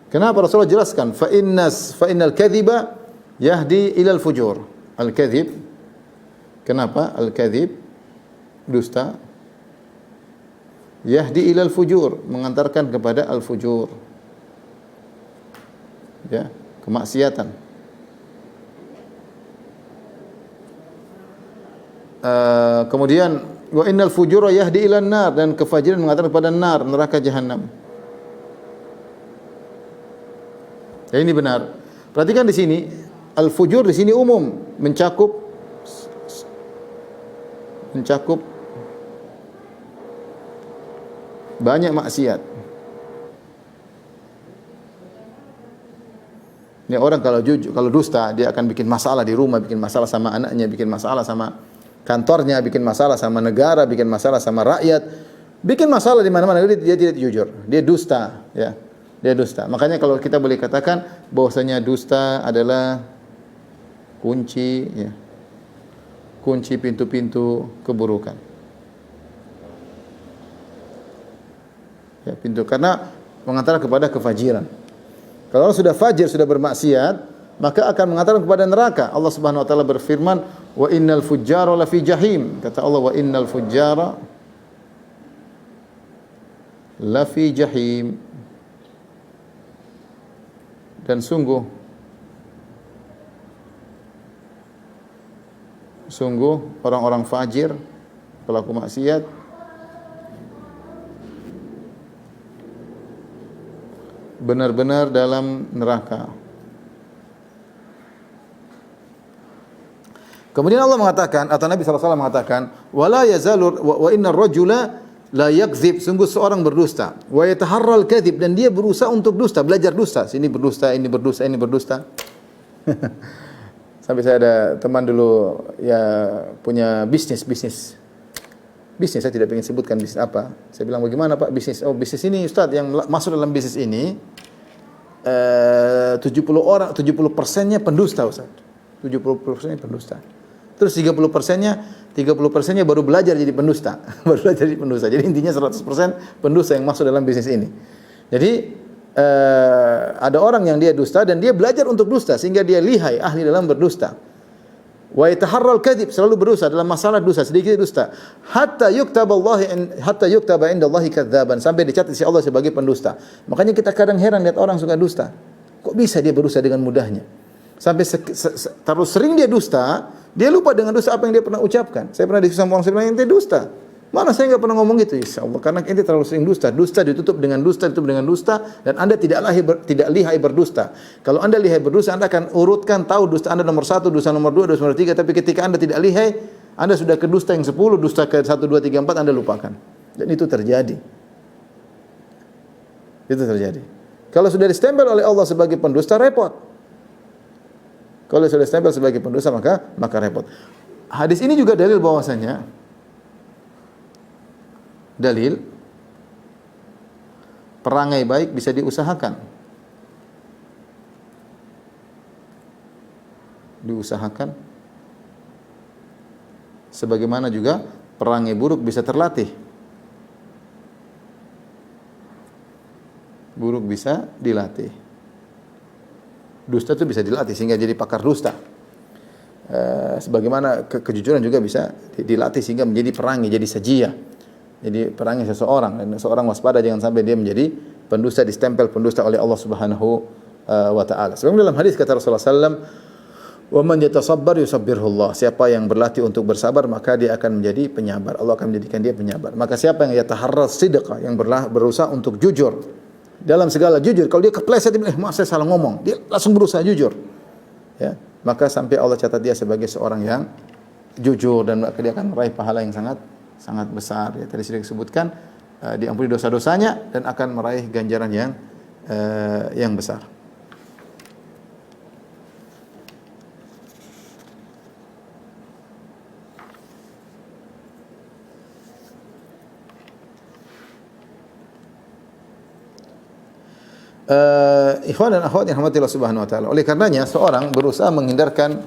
Kenapa Rasulullah jelaskan? Fa innal kadhiba yahdi ilal fujur. Al-kadzib. Kenapa? Al-kadzib, dusta, yahdi ilal fujur, mengantarkan kepada al-fujur. Ya, kemaksiatan. Kemudian wa innal fujura yahdi ilan nar, dan kefajiran mengantarkan kepada nar, neraka jahanam. Ya, ini benar. Perhatikan di sini, al-fujur di sini umum, mencakup banyak maksiat. Ini orang kalau jujur, kalau dusta, dia akan bikin masalah di rumah, bikin masalah sama anaknya, bikin masalah sama kantornya, bikin masalah sama negara, bikin masalah sama rakyat, bikin masalah di mana-mana. Dia tidak jujur, dia dusta, ya. Dia dusta. Makanya kalau kita boleh katakan bahwasanya dusta adalah kunci, ya, kunci pintu-pintu keburukan. Ya, pintu, karena mengantar kepada kefajiran. Kalau orang sudah fajir, sudah bermaksiat, maka akan mengatakan kepada neraka. Allah Subhanahu wa taala berfirman, "Wa innal fujjara lafi jahim." Kata Allah, "Wa innal fujjara lafi jahim." Dan sungguh orang-orang fajir, pelaku maksiat, benar-benar dalam neraka. Kemudian Allah mengatakan, atau Nabi SAW mengatakan, wala yazalur wa innar rajula la yakzib, sungguh seorang berdusta, wa yataharral kadzib, dan dia berusaha untuk dusta, belajar dusta, sini berdusta, ini berdusta, ini berdusta. Sampai saya ada teman dulu ya punya bisnis, saya tidak ingin sebutkan bisnis apa. Saya bilang, bagaimana Pak bisnis? Oh, bisnis ini Ustaz, yang masuk dalam bisnis ini 70%-nya pendusta Ustaz. 70%-nya pendusta. Terus 30%-nya baru belajar jadi pendusta. Baru belajar jadi pendusta. Jadi intinya 100% pendusta yang masuk dalam bisnis ini. Jadi ada orang yang dia dusta dan dia belajar untuk dusta sehingga dia lihai, ahli dalam berdusta. Wa yataharral kadzib, selalu berdusta dalam masalah dusta, sedikit dusta. Hatta yuktaba indallahi kadzaban, sampai dicatat si Allah sebagai pendusta. Makanya kita kadang heran lihat orang suka dusta. Kok bisa dia berdusta dengan mudahnya? Sampai terlalu sering dia dusta, dia lupa dengan dusta apa yang dia pernah ucapkan. Saya pernah diskusi sama orang, saya bilang, ente dusta. Mana saya enggak pernah ngomong gitu, insya Allah, karena ente terlalu sering dusta. Dusta ditutup dengan dusta, dan Anda tidak lihai berdusta. Kalau Anda lihai berdusta, Anda akan urutkan tahu dusta Anda nomor 1, dusta nomor 2, dusta nomor 3, tapi ketika Anda tidak lihai, Anda sudah ke dusta yang 10, dusta ke 1, 2, 3, 4 Anda lupakan. Dan itu terjadi. Itu terjadi. Kalau sudah distempel oleh Allah sebagai pendusta, repot. Kalau sudah distempel sebagai pendusta, maka repot. Hadis ini juga dalil bahwasanya perangai baik bisa diusahakan. Sebagaimana juga perangai buruk bisa terlatih. Buruk bisa dilatih. Dusta itu bisa dilatih sehingga jadi pakar dusta. Sebagaimana kejujuran juga bisa dilatih sehingga menjadi perangai, jadi sajiyah. Jadi perangai seseorang, dan seorang waspada jangan sampai dia menjadi pendusta, distempel pendusta oleh Allah Subhanahu wa taala. Sebagaimana dalam hadis kata Rasulullah sallallahu alaihi wasallam, "Wa man yatasabbar yusabbirhullah." Siapa yang berlatih untuk bersabar, maka dia akan menjadi penyabar. Allah akan menjadikan dia penyabar. Maka siapa yang yataharras sidqa, yang berusaha untuk jujur dalam segala jujur, kalau dia kepleset dia bilang, "Maaf saya salah ngomong." Dia langsung berusaha jujur. Ya, maka sampai Allah catat dia sebagai seorang yang jujur, dan maka dia akan meraih pahala yang sangat besar. Ya, tadi sudah disebutkan diampuni dosa-dosanya dan akan meraih ganjaran yang besar. Ikhwan dan akhwat yang rahmatillah subhanahu wa ta'ala. Oleh karenanya seorang berusaha menghindarkan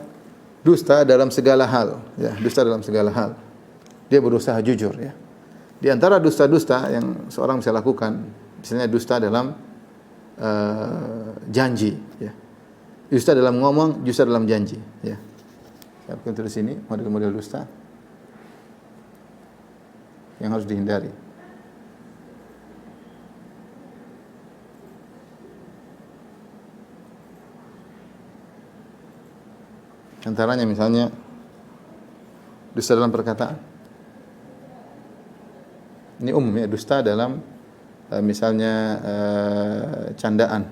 dusta dalam segala hal, ya, dusta dalam segala hal. Dia berusaha jujur, ya. Di antara dusta-dusta yang seorang bisa lakukan, misalnya dusta dalam janji, ya. Dusta dalam ngomong, dusta dalam janji, ya. Saya akan tulis sini model-model dusta yang harus dihindari. Antaranya misalnya dusta dalam perkataan. Ini umum, ya, dusta dalam misalnya candaan.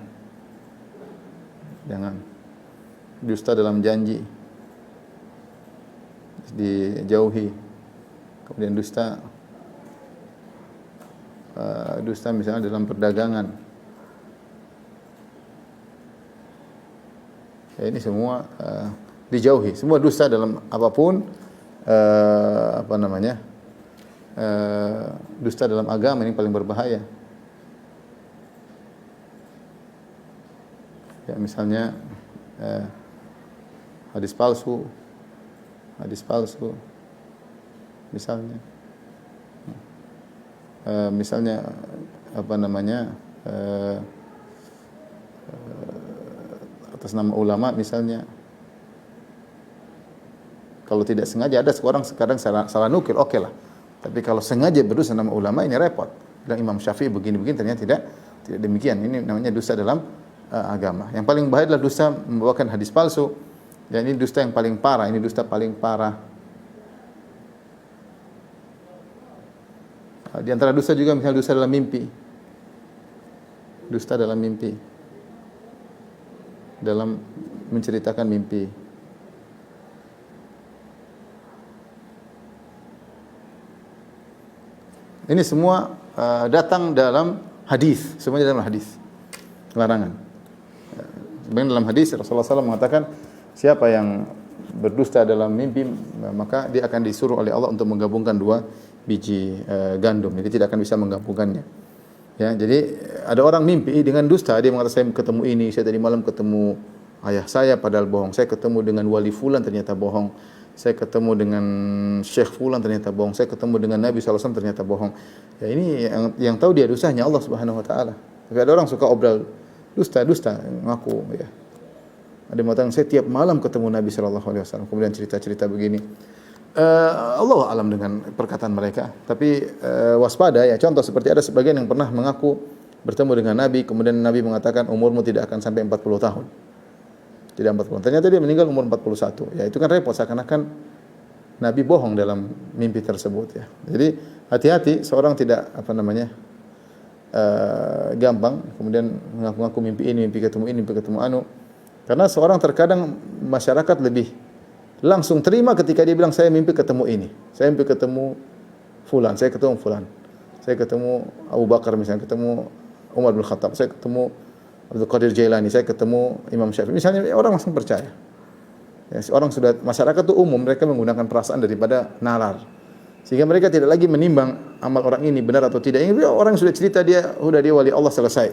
Jangan. Dusta dalam janji. Dijauhi. Kemudian dusta misalnya dalam perdagangan. Ya, ini semua dijauhi. Semua dusta dalam apapun, dusta dalam agama ini paling berbahaya. Ya, misalnya hadis palsu, misalnya, atas nama ulama misalnya. Kalau tidak sengaja, ada seorang kadang salah nukil, oke lah. Tapi kalau sengaja berdusta nama ulama, ini repot. Dan Imam Syafi'i begini-begini, ternyata tidak demikian. Ini namanya dusta dalam agama. Yang paling bahaya adalah dusta membawakan hadis palsu. Ya, ini dusta yang paling parah. Ini dusta paling parah. Di antara dusta juga misalnya dusta dalam mimpi. Dusta dalam mimpi. Dalam menceritakan mimpi. Ini semua datang dalam hadis, semuanya dalam hadis. Larangan. Sebenarnya dalam hadis Rasulullah SAW mengatakan siapa yang berdusta dalam mimpi maka dia akan disuruh oleh Allah untuk menggabungkan 2 biji gandum. Jadi tidak akan bisa menggabungkannya. Ya, jadi ada orang mimpi dengan dusta, dia mengatakan saya ketemu ini, saya tadi malam ketemu ayah saya padahal bohong. Saya ketemu dengan wali fulan ternyata bohong. Saya ketemu dengan Syekh fulan ternyata bohong. Saya ketemu dengan Nabi SAW ternyata bohong. Ya, ini yang tahu dia dosanya Allah Subhanahu wa taala. Tapi ada orang suka obral dusta ngaku ya. Ada yang mengatakan saya tiap malam ketemu Nabi sallallahu alaihi wasallam. Kemudian cerita-cerita begini. Allah alam dengan perkataan mereka. Tapi waspada ya. Contoh seperti ada sebagian yang pernah mengaku bertemu dengan Nabi, kemudian Nabi mengatakan umurmu tidak akan sampai 40 tahun. Tidak 40. Ternyata dia meninggal umur 41. Ya, itu kan repot, seakan-akan Nabi bohong dalam mimpi tersebut ya. Jadi hati-hati seorang tidak gampang kemudian mengaku-ngaku mimpi ini, mimpi ketemu anu. Karena seorang terkadang masyarakat lebih langsung terima ketika dia bilang saya mimpi ketemu ini. Saya mimpi ketemu fulan, saya ketemu fulan. Saya ketemu Abu Bakar misalnya, ketemu Umar bin Khattab, saya ketemu Abdul Qadir Jailani, saya ketemu Imam Syafi'i. Misalnya orang langsung percaya. Ya, orang sudah masyarakat itu umum mereka menggunakan perasaan daripada nalar. Sehingga mereka tidak lagi menimbang amal orang ini benar atau tidak. Ini orang sudah cerita dia wali Allah selesai.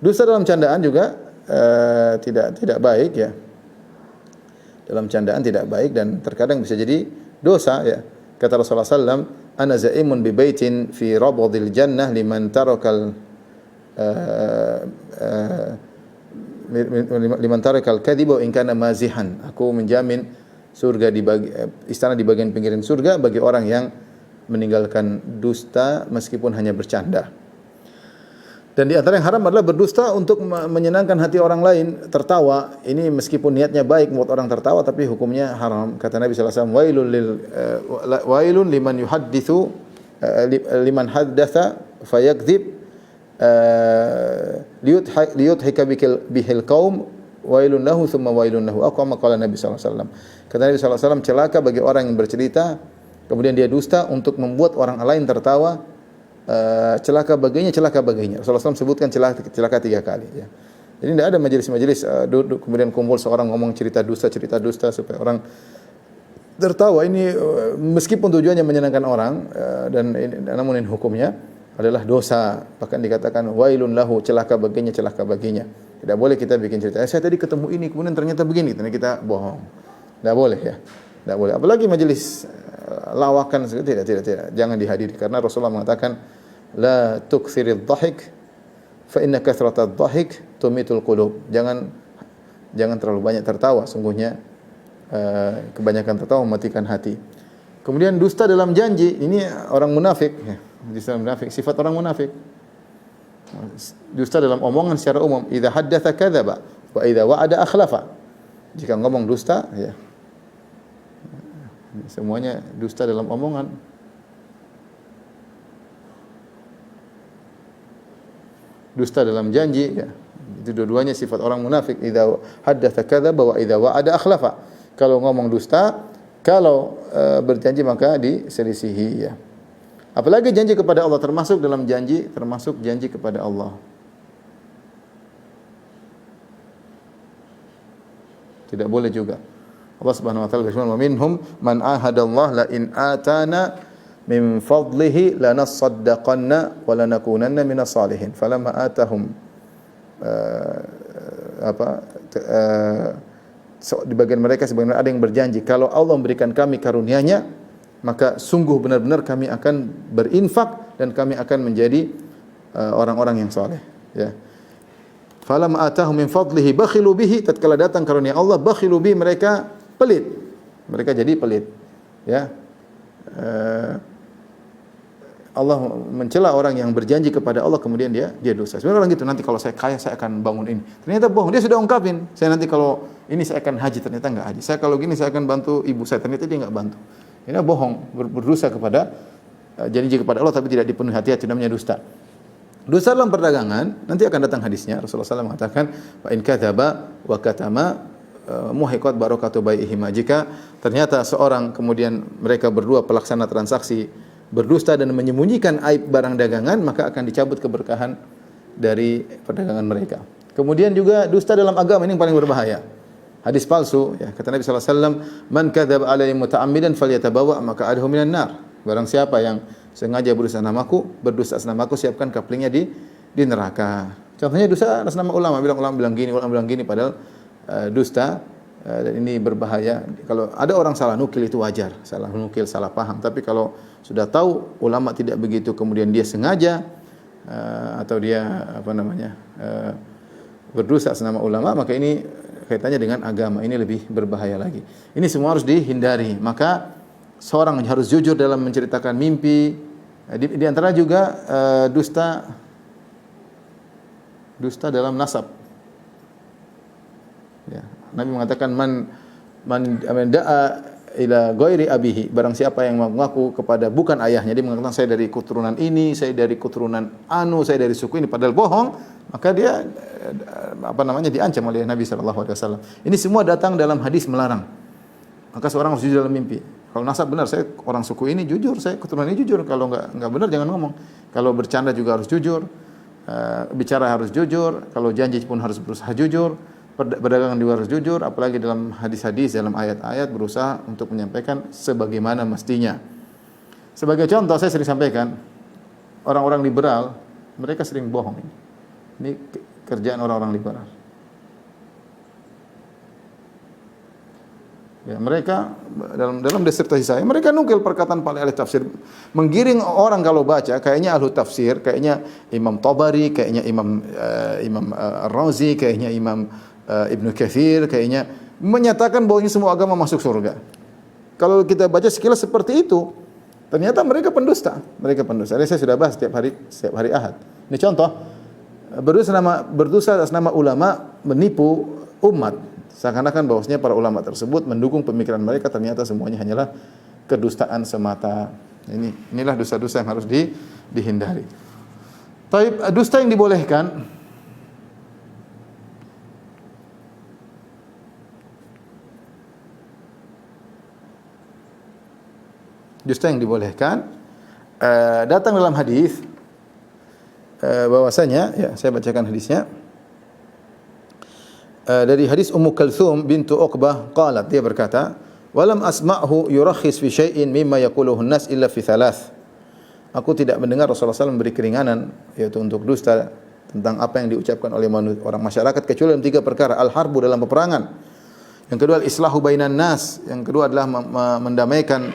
Dusta dalam candaan juga tidak baik ya. Dalam candaan tidak baik dan terkadang bisa jadi dosa ya. Kata Rasulullah SAW, "Ana za'imun bi baitin fi rabadil jannah liman tarakal liman tarakal kadhiba in kana mazihan." Aku menjamin surga istana di bagian pinggiran surga bagi orang yang meninggalkan dusta meskipun hanya bercanda. Dan di antara yang haram adalah berdusta untuk menyenangkan hati orang lain, tertawa. Ini meskipun niatnya baik membuat orang tertawa tapi hukumnya haram. Kata Nabi sallallahu alaihi wasallam, wailun liman yuhadditsu liman haddatsa fayakdzib liyudhika bihil qaum wailun lahu thumma wailun lahu. Aku qala Nabi sallallahu alaihi wasallam. Kata Nabi sallallahu alaihi wasallam, celaka bagi orang yang bercerita kemudian dia dusta untuk membuat orang lain tertawa. Celaka baginya. Rasulullah SAW sebutkan celaka 3 kali ya. Jadi tidak ada majelis-majelis duduk kemudian kumpul seorang ngomong cerita dusta supaya orang tertawa. Ini meskipun tujuannya menyenangkan orang namun ini hukumnya adalah dosa. Bahkan dikatakan wailun lahu, celaka baginya. Tidak boleh kita bikin cerita. Saya tadi ketemu ini kemudian ternyata begini, ternyata kita bohong. Tidak boleh ya. Tidak boleh. Apalagi majelis lawakan tidak. Jangan dihadiri karena Rasulullah mengatakan la tukthiridh dhahik fa inna kathratadh dhahik tumitul qulub. Jangan terlalu banyak tertawa, sungguhnya kebanyakan tertawa mematikan hati. Kemudian dusta dalam janji, ini orang munafik ya. Dusta munafik, sifat orang munafik. Dusta dalam omongan secara umum, idza haddatsa kadzaba wa idza wa'ada akhlafa. Jika ngomong dusta ya. Semuanya dusta dalam omongan. Dusta dalam janji ya. Itu dua-duanya sifat orang munafik. Idza haddatsa kadzaba wa idza wa'ada akhlafa. Kalau ngomong dusta, kalau berjanji maka diselisihi ya. Apalagi janji kepada Allah, termasuk janji kepada Allah. Tidak boleh juga. Allah Subhanahu wa taala berfirman, "Wa minhum man ahadallah la in atana min fadlihi lanasaddaqanna wa lanakunanna minas salihin." Falamma atahum di bagian mereka sebenarnya ada yang berjanji, kalau Allah memberikan kami karunia-Nya, maka sungguh benar-benar kami akan berinfak dan kami akan menjadi orang-orang yang saleh, ya. Falam atahum min fadlihi bakhilu bihi, tatkala datang karunia Allah bakhilu bihi, mereka pelit. Mereka jadi pelit. Ya. Allah mencela orang yang berjanji kepada Allah kemudian dia dosa. Sebenarnya orang gitu, nanti kalau saya kaya saya akan bangun ini. Ternyata bohong. Dia sudah ungkapin, saya nanti kalau ini saya akan haji, ternyata enggak haji. Saya kalau gini saya akan bantu ibu saya, ternyata dia enggak bantu. Ini bohong, berdosa kepada janji kepada Allah tapi tidak dipenuhi, hati-hati, namanya dusta. Dusta dalam perdagangan, nanti akan datang hadisnya. Rasulullah SAW mengatakan, "Fa in kadzaba wa katama muhiqat barakatu bai'ihima." Jika ternyata seorang kemudian mereka berdua pelaksana transaksi berdusta dan menyembunyikan aib barang dagangan, maka akan dicabut keberkahan dari perdagangan mereka. Kemudian juga dusta dalam agama, ini yang paling berbahaya. Hadis palsu, ya, kata Nabi SAW, "Man kadzaba alayya muta'ammidan falyatabawa maq'adahu minan nar." Barang siapa yang sengaja berdusta atas namaku, siapkan kaplingnya di neraka. Contohnya dusta atas nama ulama, ulama bilang gini, padahal dusta dan ini berbahaya. Kalau ada orang salah nukil itu wajar, salah nukil, salah paham. Tapi kalau sudah tahu ulama tidak begitu, kemudian dia sengaja atau dia berdusta atas nama ulama, maka ini kaitannya dengan agama, ini lebih berbahaya lagi. Ini semua harus dihindari. Maka seorang harus jujur dalam menceritakan mimpi. Di antara juga dusta dalam nasab. Ya, Nabi mengatakan man da'a ila ghairi abihi, barang siapa yang mengaku kepada bukan ayahnya, dia mengatakan saya dari keturunan ini, saya dari keturunan saya dari suku ini, padahal bohong, maka dia diancam oleh Nabi SAW. Ini semua datang dalam hadis melarang. Maka seorang harus jujur dalam mimpi. Kalau nasab benar, saya orang suku ini jujur, saya keturunan ini jujur. Kalau enggak benar jangan ngomong. Kalau bercanda juga harus jujur. Bicara harus jujur. Kalau janji pun harus berusaha jujur. Perdagangan juga harus jujur. Apalagi dalam hadis-hadis, dalam ayat-ayat berusaha untuk menyampaikan sebagaimana mestinya. Sebagai contoh saya sering sampaikan, orang-orang liberal mereka sering bohong. Ini kerjaan orang-orang liberal. Ya, mereka dalam disertasi saya, mereka nukil perkataan para ahli tafsir, menggiring orang kalau baca kayaknya ahli tafsir, kayaknya Imam Tabari, kayaknya Imam Ar-Razi, kayaknya Imam Ibnu Katsir, kayaknya menyatakan bahwa ini semua agama masuk surga. Kalau kita baca sekilas seperti itu, ternyata mereka pendusta. Ini saya sudah bahas setiap hari Ahad. Ini contoh, berdusta atas nama ulama, menipu umat. Seakan-akan bahwasanya para ulama tersebut mendukung pemikiran mereka, ternyata semuanya hanyalah kedustaan semata. Inilah dosa-dosa yang harus dihindari. Taib, dusta yang dibolehkan. Dusta yang dibolehkan datang dalam hadis bahwasanya, ya saya bacakan hadisnya. Dari hadis Ummu Kalthum bintu Uqbah qalat, dia berkata, "Walam asma'hu yurakhis fi syai'in mimma yaquluhu an-nas illa fi thalath." Aku tidak mendengar Rasulullah SAW memberi keringanan yaitu untuk dusta tentang apa yang diucapkan oleh orang masyarakat kecuali dalam 3 perkara. Al-harbu, dalam peperangan. Yang kedua al-islahu bainan nas, yang kedua adalah mendamaikan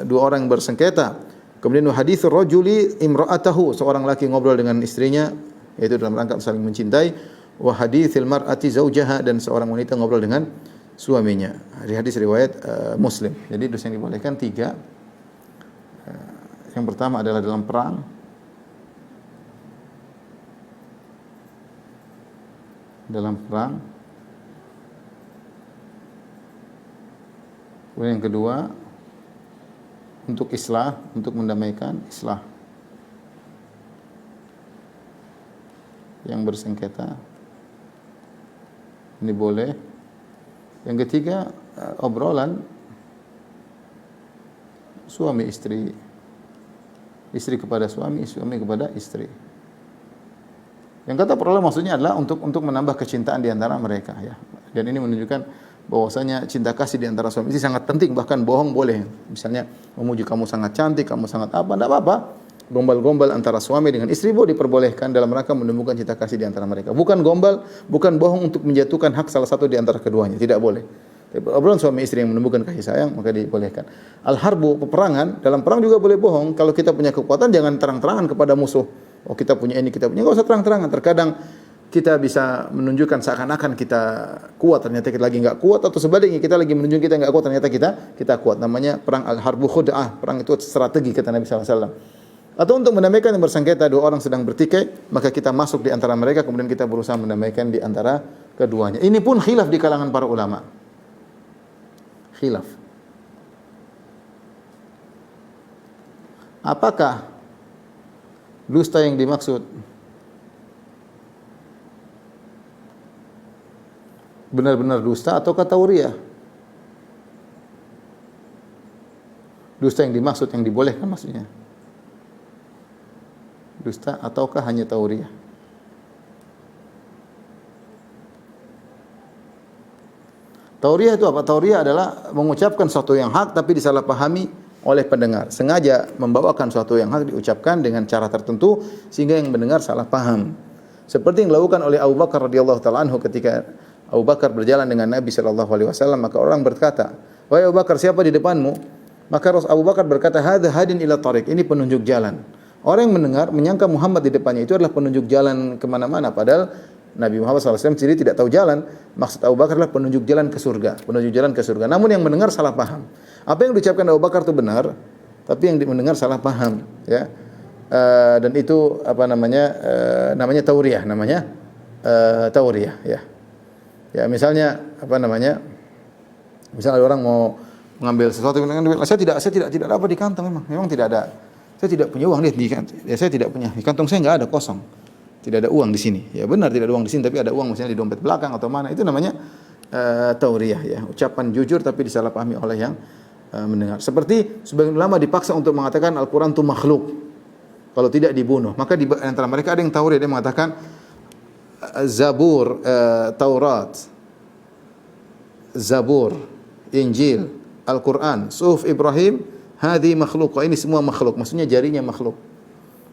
dua orang yang bersengketa. Kemudian hadithur rajuli imra'atahu, seorang laki ngobrol dengan istrinya yaitu dalam rangka saling mencintai. Wa hadithil mar'ati zaujaha, dan seorang wanita ngobrol dengan suaminya. Hadis riwayat Muslim. Jadi dosa yang dibolehkan 3. Yang pertama adalah dalam perang. Kemudian yang kedua untuk islah, untuk mendamaikan islah yang bersengketa. Ini boleh. Yang ketiga, obrolan suami istri, istri kepada suami, suami kepada istri. Yang kata peroleh maksudnya adalah untuk menambah kecintaan di antara mereka, ya. Dan ini menunjukkan bahwasanya cinta kasih di antara suami istri sangat penting, bahkan bohong boleh. Misalnya memuji kamu sangat cantik, kamu sangat apa, enggak apa-apa. Gombal-gombal antara suami dengan istri boleh diperbolehkan dalam rangka menumbuhkan cinta kasih di antara mereka. Bukan gombal, bukan bohong untuk menjatuhkan hak salah satu di antara keduanya, tidak boleh. Obrolan suami istri yang menumbuhkan kasih sayang maka dibolehkan. Al-harbu, peperangan, dalam perang juga boleh bohong. Kalau kita punya kekuatan jangan terang-terangan kepada musuh. Oh kita punya ini, kita punya. Enggak usah terang-terangan. Terkadang kita bisa menunjukkan seakan-akan kita kuat, ternyata kita lagi enggak kuat, atau sebaliknya kita lagi menunjukkan kita enggak kuat, ternyata kita kuat. Namanya perang al-harbu khud'ah. Perang itu strategi kata Nabi SAW. Atau untuk mendamaikan yang bersengketa, dua orang sedang bertikai, maka kita masuk di antara mereka, kemudian kita berusaha mendamaikan di antara keduanya. Ini pun khilaf di kalangan para ulama. Khilaf. Apakah dusta yang dimaksud benar-benar dusta ataukah tauriah? Dusta yang dimaksud, yang dibolehkan maksudnya. Dusta ataukah hanya tauriah? Tauriah itu apa? Tauriah adalah mengucapkan sesuatu yang hak tapi disalahpahami oleh pendengar. Sengaja membawakan sesuatu yang hak diucapkan dengan cara tertentu sehingga yang mendengar salah paham. Seperti yang dilakukan oleh Abu Bakar radhiyallahu taala anhu ketika Abu Bakar berjalan dengan Nabi sallallahu alaihi wasallam, maka orang berkata, "Wahai Abu Bakar, siapa di depanmu?" Maka Abu Bakar berkata, "Hadza hadin ila tariq." Ini penunjuk jalan. Orang yang mendengar menyangka Muhammad di depannya itu adalah penunjuk jalan kemana-mana, padahal Nabi Muhammad SAW sendiri tidak tahu jalan. Maksud Abu Bakar adalah penunjuk jalan ke surga, penunjuk jalan ke surga. Namun yang mendengar salah paham. Apa yang diucapkan Abu Bakar itu benar, tapi yang mendengar salah paham, ya. Dan itu apa namanya? Namanya tauriah, namanya tauriah, ya. Ya, misalnya apa namanya? Misalnya ada orang mau mengambil sesuatu dengan duit, saya tidak ada apa di kantong memang tidak ada. Saya tidak punya uang, lihat di kantong. Ya, saya tidak punya. Di kantong saya enggak ada, kosong. Tidak ada uang di sini. Ya benar tidak ada uang di sini, tapi ada uang misalnya di dompet belakang atau mana. Itu namanya tauriah, ya. Ucapan jujur tapi disalahpahami oleh yang mendengar. Seperti sebagian ulama dipaksa untuk mengatakan Al-Qur'an itu makhluk. Kalau tidak dibunuh, maka di antara mereka ada yang tauriah, dia mengatakan Zabur, Taurat, Zabur, Injil, Al-Quran, Suhuf Ibrahim, hadhi makhluk. Ini semua makhluk. Maksudnya jarinya makhluk.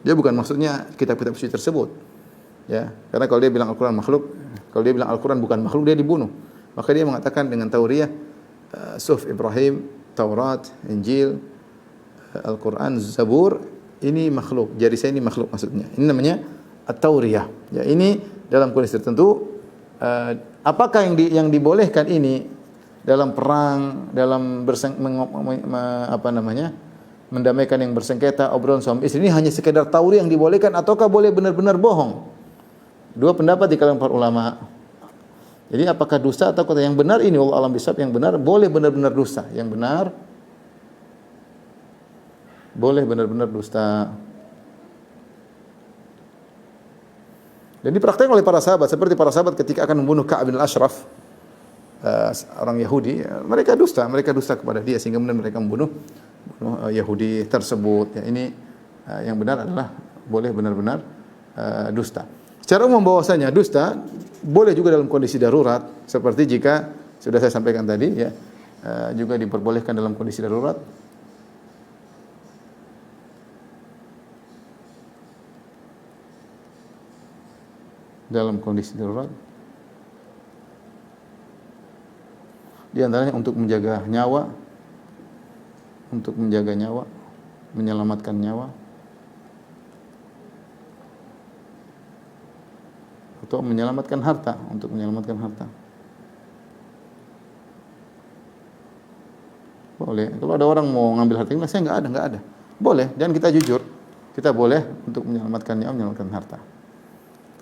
Dia bukan maksudnya kitab-kitab suci tersebut. Ya, karena kalau dia bilang Al-Quran makhluk, kalau dia bilang Al-Quran bukan makhluk, dia dibunuh. Maka dia mengatakan dengan tauriah, Suhuf Ibrahim, Taurat, Injil, Al-Quran, Zabur, ini makhluk. Jari saya ini makhluk maksudnya. Ini namanya at-tauriyah. Ya, ini dalam kondisi tertentu, apakah yang dibolehkan ini dalam perang, dalam mendamaikan yang bersengketa, obrolan suami istri, ini hanya sekedar tauri yang dibolehkan ataukah boleh benar-benar bohong? Dua pendapat di kalangan para ulama. Jadi apakah dusta atau kata yang benar ini, wallahu a'lam bishawab, yang benar boleh benar-benar dusta, yang benar boleh benar-benar dusta. Dan dipraktikkan oleh para sahabat, seperti para sahabat ketika akan membunuh Ka'ab bin Al-Ashraf, orang Yahudi, mereka dusta kepada dia sehingga kemudian mereka membunuh Yahudi tersebut. Ya, ini yang benar adalah boleh benar-benar dusta. Secara umum bahwasanya dusta boleh juga dalam kondisi darurat, seperti jika sudah saya sampaikan tadi, ya, juga diperbolehkan dalam kondisi darurat. Dalam kondisi darurat, di antaranya untuk menjaga nyawa, menyelamatkan nyawa, atau menyelamatkan harta, untuk menyelamatkan harta. Boleh. Kalau ada orang mau ngambil harta, saya enggak ada. Boleh, dan kita jujur. Kita boleh untuk menyelamatkan nyawa, menyelamatkan harta.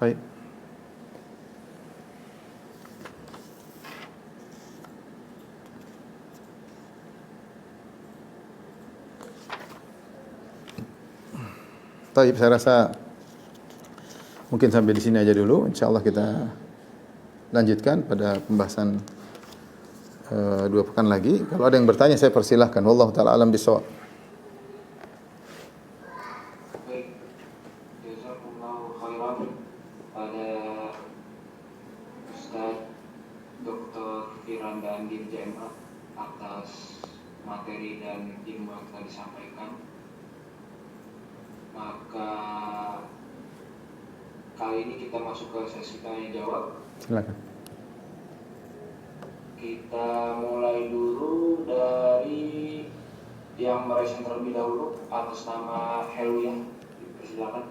Baik. Baik, saya rasa mungkin sampai di sini aja dulu. Insyaallah kita lanjutkan pada pembahasan 2 pekan lagi. Kalau ada yang bertanya saya persilahkan. Wallahu taala alam bisawab. Baik, jazakumullahu khairan pada Ustaz Dr. Firanda Andin JMA atas materi dan ilmu yang telah disampaikan. Maka kali ini kita masuk ke sesi tanya jawab. Silakan. Kita mulai dulu dari yang meraih terlebih dahulu atas nama Helwia. Silakan.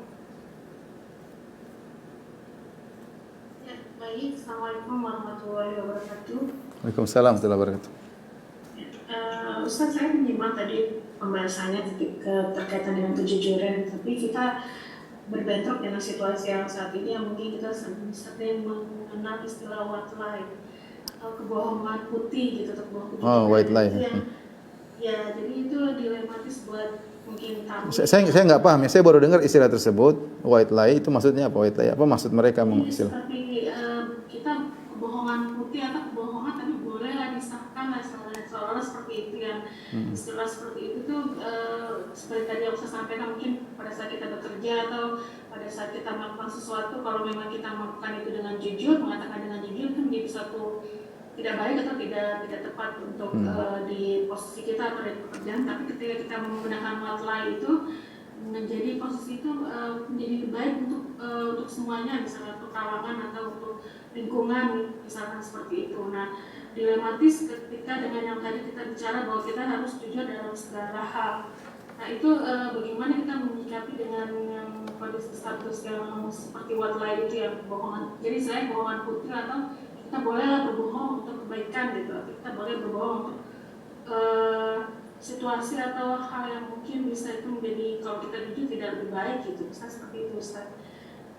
Said. Assalamualaikum warahmatullahi wabarakatuh. Waalaikumsalam warahmatullahi wabarakatuh. Ustaz, saya menyimak tadi pembahasannya terkaitan dengan kejujuran, tapi kita berbentrok dengan situasi yang saat ini yang mungkin kita sering mengenal istilah white lie atau kebohongan putih gitu, atau kebohongan kejujuran. Oh, white lie. Itu yang, ya, jadi itu dilematis buat mungkin tamu. Saya nggak paham ya. Saya baru dengar istilah tersebut, white lie. Itu maksudnya apa? White lie. Apa maksud mereka Ini mengistilah? seperti kita kebohongan putih atau kebohongan tapi bolehlah disahkan lah seolah-olah seperti itu yang istilah seperti itu tuh seperti tadi yang saya sampaikan, mungkin pada saat kita bekerja atau pada saat kita melakukan sesuatu, kalau memang kita melakukan itu dengan jujur, mengatakan dengan jujur itu menjadi suatu tidak baik atau tidak tepat untuk di posisi kita atau di pekerjaan. Tapi ketika kita menggunakan white lie itu menjadi posisi itu menjadi baik untuk semuanya, misalnya untuk kalangan atau untuk lingkungan, misalkan seperti itu. Nah, dilematis ketika dengan yang tadi kita bicara bahwa kita harus jujur dalam segala hal. Nah, itu bagaimana kita menyikapi dengan yang kondisi status yang seperti white lie itu, yang bohongan. Jadi saya bohongan putih, atau kita bolehlah berbohong untuk kebaikan gitu, atau kita boleh berbohong untuk situasi atau hal yang mungkin bisa itu menjadi, kalau kita jujur tidak lebih baik gitu. Misalnya seperti itu, Ustaz.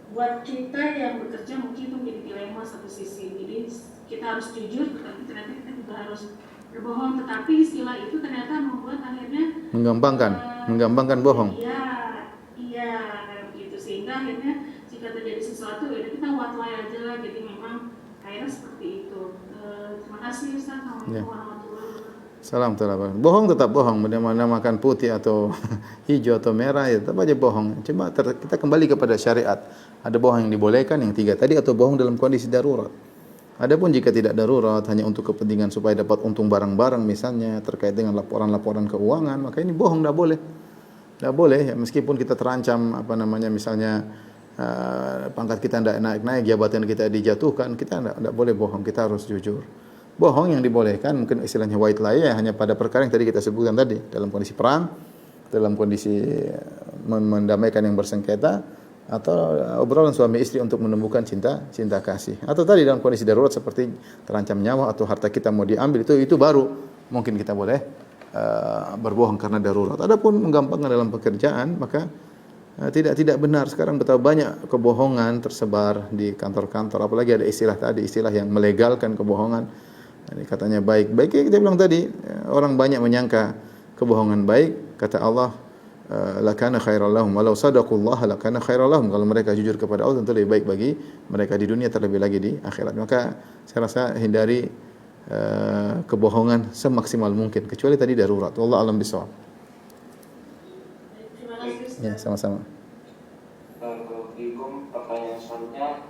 Buat kita yang bekerja mungkin itu menjadi dilema satu sisi. Jadi kita harus jujur, tetapi ternyata kita juga harus berbohong. Tetapi istilah itu ternyata membuat akhirnya menggampangkan bohong. Iya, kayak begitu. Sehingga akhirnya jika terjadi sesuatu, ya kita white lie aja lah. Jadi memang akhirnya seperti itu. Terima kasih, Ustaz. Assalamualaikum warahmatullahi wabarakatuh. Salam telah. Bohong tetap bohong, mana makan putih atau hijau atau merah, ya tetap aja bohong. Cuma kita kembali kepada syariat. Ada bohong yang dibolehkan, yang 3 tadi, atau bohong dalam kondisi darurat. Adapun jika tidak darurat, hanya untuk kepentingan supaya dapat untung barang-barang misalnya terkait dengan laporan-laporan keuangan, maka ini bohong, tidak boleh. Tidak boleh ya, meskipun kita terancam misalnya pangkat kita tidak naik-naik, jabatan kita dijatuhkan, kita tidak boleh bohong, kita harus jujur. Bohong yang dibolehkan mungkin istilahnya white lie ya, hanya pada perkara yang tadi kita sebutkan tadi, dalam kondisi perang, dalam kondisi mendamaikan yang bersengketa, atau obrolan suami istri untuk menemukan cinta kasih, atau tadi dalam kondisi darurat seperti terancam nyawa atau harta kita mau diambil, itu baru mungkin kita boleh berbohong karena darurat. Adapun menggampangkan dalam pekerjaan, maka tidak benar. Sekarang betapa banyak kebohongan tersebar di kantor-kantor, apalagi ada istilah yang melegalkan kebohongan. Ini katanya baik. Kita bilang tadi, orang banyak menyangka kebohongan baik. Kata Allah, lakana khairal lahum walau sadaqullah lakana khairal lahum. Kalau mereka jujur kepada Allah, tentu lebih baik bagi mereka di dunia, terlebih lagi di akhirat. Maka saya rasa hindari kebohongan semaksimal mungkin, kecuali tadi darurat. Wallahu a'lam bishawab. Terima kasih, Ustaz. Ya, sama-sama. Assalamualaikum. Pertanyaan selanjutnya,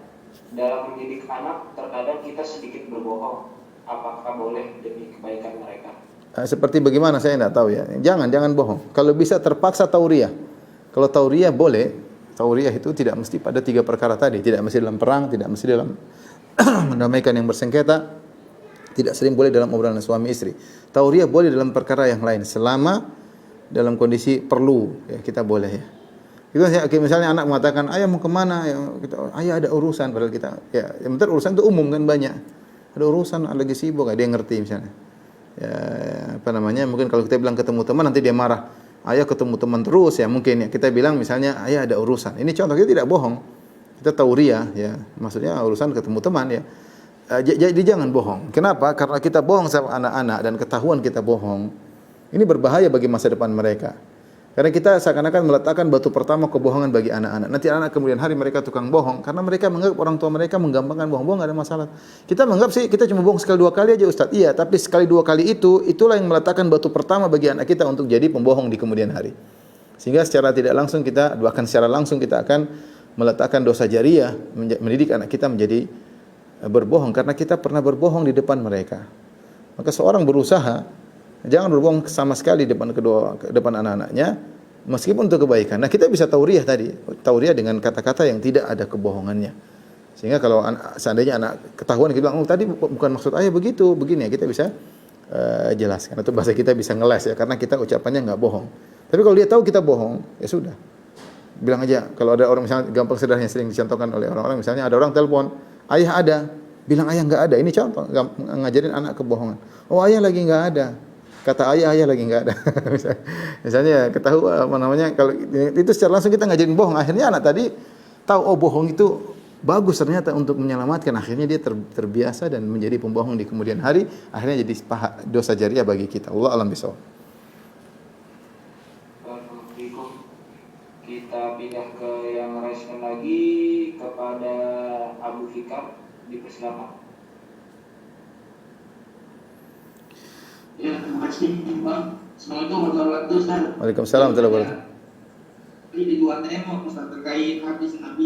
dalam mendidik anak terkadang kita sedikit berbohong. Apakah boleh demi kebaikan mereka? Seperti bagaimana saya tidak tahu ya. Jangan bohong. Kalau bisa terpaksa tauriah. Kalau tauriah boleh. Tauriah itu tidak mesti pada 3 perkara tadi. Tidak mesti dalam perang, tidak mesti dalam mendamaikan yang bersengketa. Tidak sering boleh dalam obrolan suami istri. Tauriah boleh dalam perkara yang lain selama dalam kondisi perlu, ya, kita boleh ya. Itu misalnya anak mengatakan, ayah mau kemana? Ayah ada urusan, padahal kita, ya, yang penting urusan itu umum kan banyak. Ada urusan, lagi sibuk, dia ngerti misalnya. Ya, mungkin kalau kita bilang ketemu teman, nanti dia marah. Ayah ketemu teman terus ya, mungkin ya. Kita bilang misalnya, ayah ada urusan. Ini contoh, kita tidak bohong. Kita tauriah ya, maksudnya urusan ketemu teman ya. Jadi jangan bohong. Kenapa? Karena kita bohong sama anak-anak dan ketahuan kita bohong. Ini berbahaya bagi masa depan mereka. Karena kita seakan-akan meletakkan batu pertama kebohongan bagi anak-anak. Nanti anak kemudian hari mereka tukang bohong karena mereka menganggap orang tua mereka menggampangkan bohong enggak ada masalah. Kita menganggap sih kita cuma bohong sekali 2 kali aja, Ustaz. Iya, tapi sekali 2 kali itulah yang meletakkan batu pertama bagi anak kita untuk jadi pembohong di kemudian hari. Sehingga secara tidak langsung kita akan meletakkan dosa jariah, mendidik anak kita menjadi berbohong karena kita pernah berbohong di depan mereka. Maka seorang berusaha jangan berbohong sama sekali depan anak-anaknya, meskipun untuk kebaikan. Nah, kita bisa tauriah dengan kata-kata yang tidak ada kebohongannya. Sehingga kalau seandainya anak ketahuan kita bilang, tadi bukan maksud ayah begitu, begini ya, kita bisa jelaskan. Atau bahasa kita bisa ngeles ya, karena kita ucapannya nggak bohong. Tapi kalau dia tahu kita bohong, ya sudah. Bilang aja kalau ada orang misalnya gampang sederhana sering dicontohkan oleh orang-orang, misalnya ada orang telepon, ayah ada, bilang ayah nggak ada. Ini contoh ngajarin anak kebohongan. Oh ayah lagi nggak ada. Kata ayah lagi nggak ada. Misalnya ketahui apa namanya, kalau itu secara langsung kita ngajarin bohong. Akhirnya anak tadi tahu oh bohong itu bagus ternyata untuk menyelamatkan. Akhirnya dia terbiasa dan menjadi pembohong di kemudian hari. Akhirnya jadi dosa jariah bagi kita. Allah alam bisawab. Kita pindah ke yang respon lagi kepada Abu Fikar, dipersilakan. Ya, terima kasih Bang. Assalamualaikum warahmatullahi wabarakatuh. Waalaikumsalam warahmatullahi wabarakatuh. Ini di dua tema Ustaz terkait hadis Nabi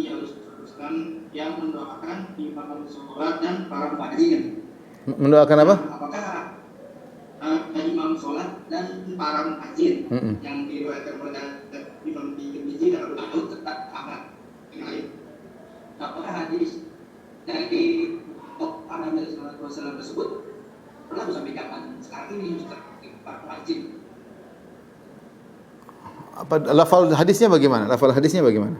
yang mendoakan imam sholat dan para muadzin. Mendoakan apa? Apakah imam sholat dan para muadzin yang diriwayatkan oleh Imam Tirmidzi dan Abu Daud tetap aman? Apakah hadis dari para Nabi Sallallahu Alaihi Wasallam tersebut pernah disampaikan sekarang ini para muadzin? Apa lafal hadisnya bagaimana? Lafal hadisnya bagaimana?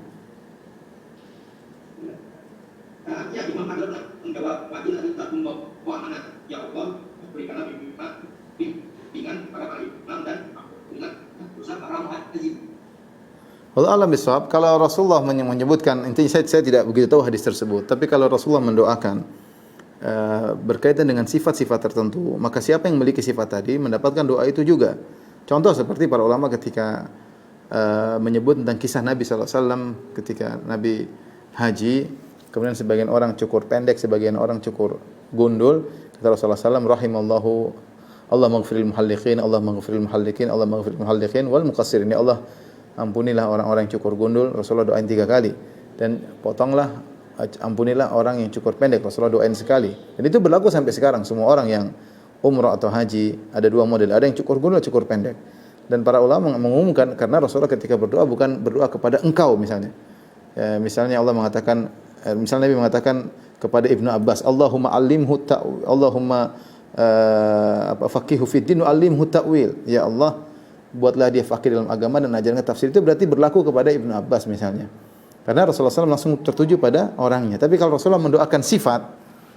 Ya, Imam adalah menjawab wajib dan membawa amanat. Ya Allah, berikanlah bimbingan kepada para imam dan ampunlah dosa para muadzin. Allah alam bisawab. Kalau Rasulullah menyebutkan, intinya saya tidak begitu tahu hadis tersebut. Tapi kalau Rasulullah mendoakan berkaitan dengan sifat-sifat tertentu, maka siapa yang memiliki sifat tadi mendapatkan doa itu juga. Contoh seperti para ulama ketika menyebut tentang kisah Nabi SAW ketika Nabi haji, kemudian sebagian orang cukur pendek, sebagian orang cukur gundul. Kata Rasulullah SAW, rahimallahu Allah maghfiril muhalliqin, Allah maghfiril muhalliqin, Allah maghfiril muhalliqin wal muqassirin. Ya Allah, ampunilah orang-orang yang cukur gundul. Rasulullah doain 3 kali. Dan potonglah, ampunilah orang yang cukur pendek. Rasulullah doain sekali. Dan itu berlaku sampai sekarang. Semua orang yang umrah atau haji ada 2 model. Ada yang cukur gundul, cukur pendek. Dan para ulama mengumumkan karena Rasulullah ketika berdoa bukan berdoa kepada engkau misalnya. Misalnya Allah mengatakan, misalnya Nabi mengatakan kepada Ibnu Abbas, Allahumma alimhu ta'wil, Allahumma faqihu fid din wa alimhu ta'wil. Ya Allah, buatlah dia faqih dalam agama dan ajarkan tafsir. Itu berarti berlaku kepada Ibnu Abbas misalnya. Karena Rasulullah SAW langsung tertuju pada orangnya. Tapi kalau Rasulullah mendoakan sifat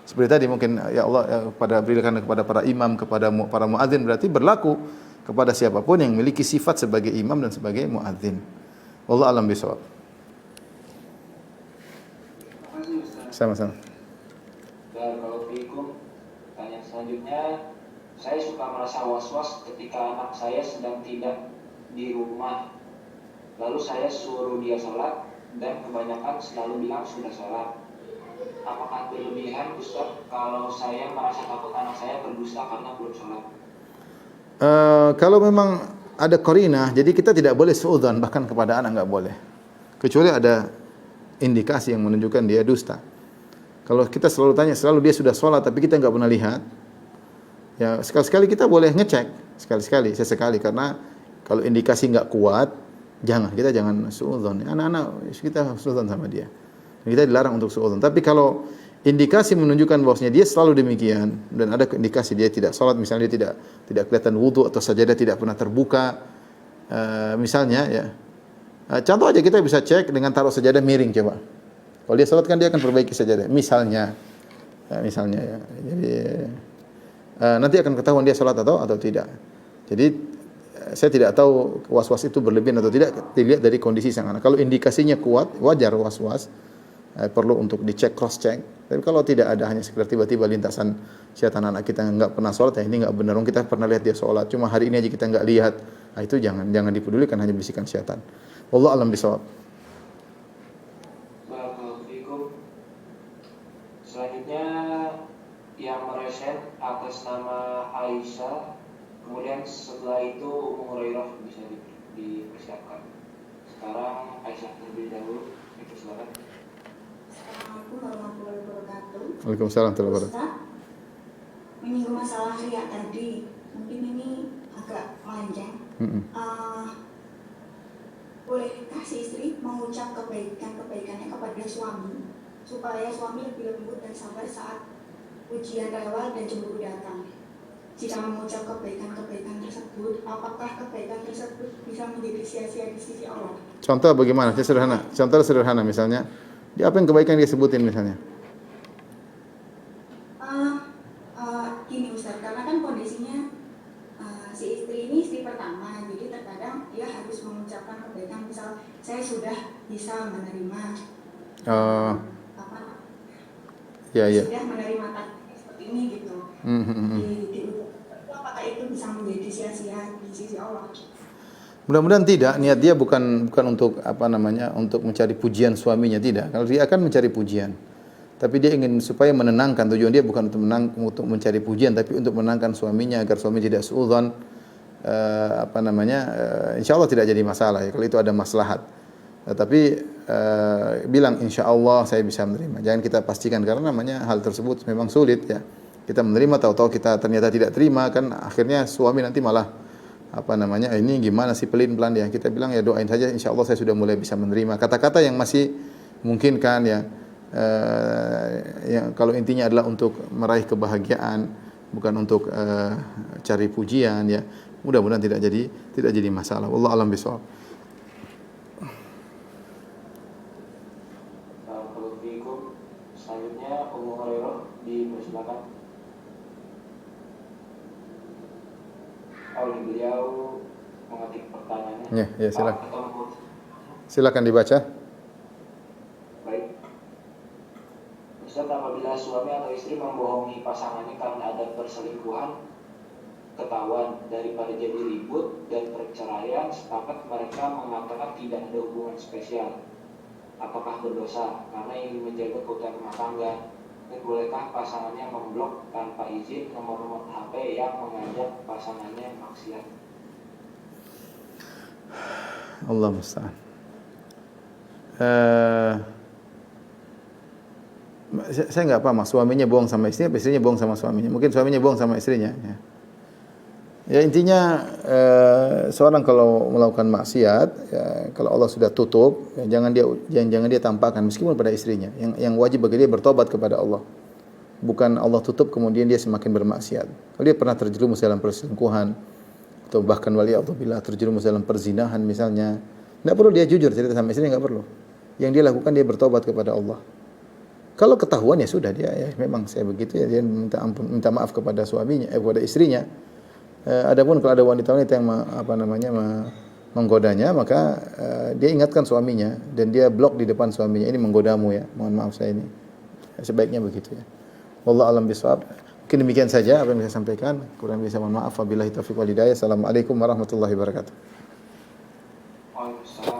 seperti tadi mungkin ya Allah berikan kepada para imam, kepada para muadzin, berarti berlaku kepada siapapun yang memiliki sifat sebagai imam dan sebagai muadzin. Wallahu a'lam bishawab. Sama-sama. Barakallahu. Pertanyaan selanjutnya, saya suka merasa was-was ketika anak saya sedang tidak di rumah. Lalu saya suruh dia sholat dan kebanyakan selalu bilang sudah sholat. Apakah berlebihan Ustaz kalau saya merasa takut anak saya berdusta karena belum sholat? Kalau memang ada qarinah, jadi kita tidak boleh suudzon, bahkan kepada anak enggak boleh. Kecuali ada indikasi yang menunjukkan dia dusta. Kalau kita selalu tanya, selalu dia sudah sholat tapi kita enggak pernah lihat, ya sekali-sekali kita boleh ngecek, sekali-sekali, sesekali, karena kalau indikasi enggak kuat, kita jangan suudzon. Anak-anak kita suudzon sama dia. Kita dilarang untuk suudzon. Tapi kalau indikasi menunjukkan bahwasanya dia selalu demikian dan ada indikasi dia tidak salat, misalnya dia tidak kelihatan wudu atau sajadah tidak pernah terbuka, misalnya ya. Contoh aja kita bisa cek dengan taruh sajadah miring coba. Kalau dia salat kan dia akan perbaiki sajadah. Misalnya ya. Jadi nanti akan ketahuan dia salat atau tidak. Jadi saya tidak tahu was-was itu berlebihan atau tidak, dilihat dari kondisi sang anak. Kalau indikasinya kuat, wajar was-was. Perlu untuk dicek, cross check. Tapi kalau tidak ada, hanya sekedar tiba-tiba lintasan syaitan anak kita enggak pernah sholat, ya ini enggak benar. Kita pernah lihat dia sholat, cuma hari ini aja kita enggak lihat. Itu jangan dipedulikan, hanya bisikan syaitan. Wallahu a'lam bishawab. Barakallahu. Selanjutnya yang meresen atas nama Aisyah, kemudian setelah itu Ummu Hurairah, bisa dipersiapkan. Sekarang Aisyah terlebih dahulu, dipersilakan. Assalamualaikum warahmatullahi wabarakatuh. Waalaikumsalam warahmatullahi wabarakatuh. Ustaz, menyinggung masalah riya tadi, mungkin ini agak panjang. Bolehkah si istri mengucap kebaikannya kepada suami supaya suami lebih lembut dan sabar saat ujian rewel dan cemburu datang? jika mengucap kebaikan-kebaikan tersebut, apakah kebaikan tersebut bisa menjadi sia-sia di sisi Allah? Contoh bagaimana? Contoh sederhana misalnya, dia apa yang kebaikan dia sebutin misalnya? Gini Ustaz, karena kan kondisinya si istri ini istri pertama, jadi terkadang dia harus mengucapkan kebaikan, misal saya sudah bisa menerima Ya. sudah menerima takdir seperti ini gitu. Apakah itu bisa menjadi sia-sia di sisi Allah? Mudah-mudahan tidak. Niat dia bukan untuk untuk mencari pujian suaminya, tidak. Kalau dia akan mencari pujian, tapi dia ingin supaya menenangkan. Tujuan dia bukan untuk mencari pujian, tapi untuk menenangkan suaminya agar suami tidak suudzon. Insya Allah tidak jadi masalah ya, kalau itu ada maslahat. Tapi bilang insya Allah saya bisa menerima. Jangan kita pastikan karena namanya hal tersebut memang sulit ya. Kita menerima tahu-tahu kita ternyata tidak terima, kan akhirnya suami nanti malah ini gimana sih pelin-pelan dia. Kita bilang ya doain saja insya Allah saya sudah mulai bisa menerima. Kata-kata yang masih mungkin kan ya. Yang kalau intinya adalah untuk meraih kebahagiaan, bukan untuk cari pujian ya. Mudah-mudahan tidak jadi masalah. Wallahu a'lam bishawab. Selanjutnya Ummu Hurairah dipersilakan. Beliau mengetik pertanyaannya. Ya, silakan. Silakan dibaca. Baik. Ustaz, apabila suami atau istri membohongi pasangannya karena ada perselingkuhan ketahuan, daripada jadi ribut dan perceraian, sepakat mereka mengatakan tidak ada hubungan spesial. Apakah berdosa karena ingin menjaga keutuhan rumah tangga? Dan bolehkah pasangannya memblok tanpa izin nomor-nomor HP yang mengajak pasangannya maksiat? Allah musta'an. Saya nggak paham, suaminya bohong sama istrinya, istrinya bohong sama suaminya. Mungkin suaminya bohong sama istrinya. Ya intinya seorang kalau melakukan maksiat, ya, kalau Allah sudah tutup, ya, jangan dia tampakkan meskipun pada istrinya. Yang wajib bagi dia bertobat kepada Allah. Bukan Allah tutup kemudian dia semakin bermaksiat. Kalau dia pernah terjerumus dalam perselingkuhan atau bahkan waliyadzubillah terjerumus dalam perzinahan misalnya, enggak perlu dia jujur cerita sama istrinya, enggak perlu. Yang dia lakukan dia bertobat kepada Allah. Kalau ketahuan ya sudah dia ya memang saya begitu ya, dia minta maaf kepada suaminya, kepada istrinya. Adapun kalau ada wanita-wanita yang menggodanya, maka dia ingatkan suaminya dan dia blok di depan suaminya, ini menggodamu ya, mohon maaf saya ini. Sebaiknya begitu ya. Wallahu a'lam bishawab. Mungkin demikian saja apa yang saya sampaikan. Kurang bisa mohon maaf. Wabillahi taufiq wal hidayah. Assalamualaikum warahmatullahi wabarakatuh. Waalaikumsalam.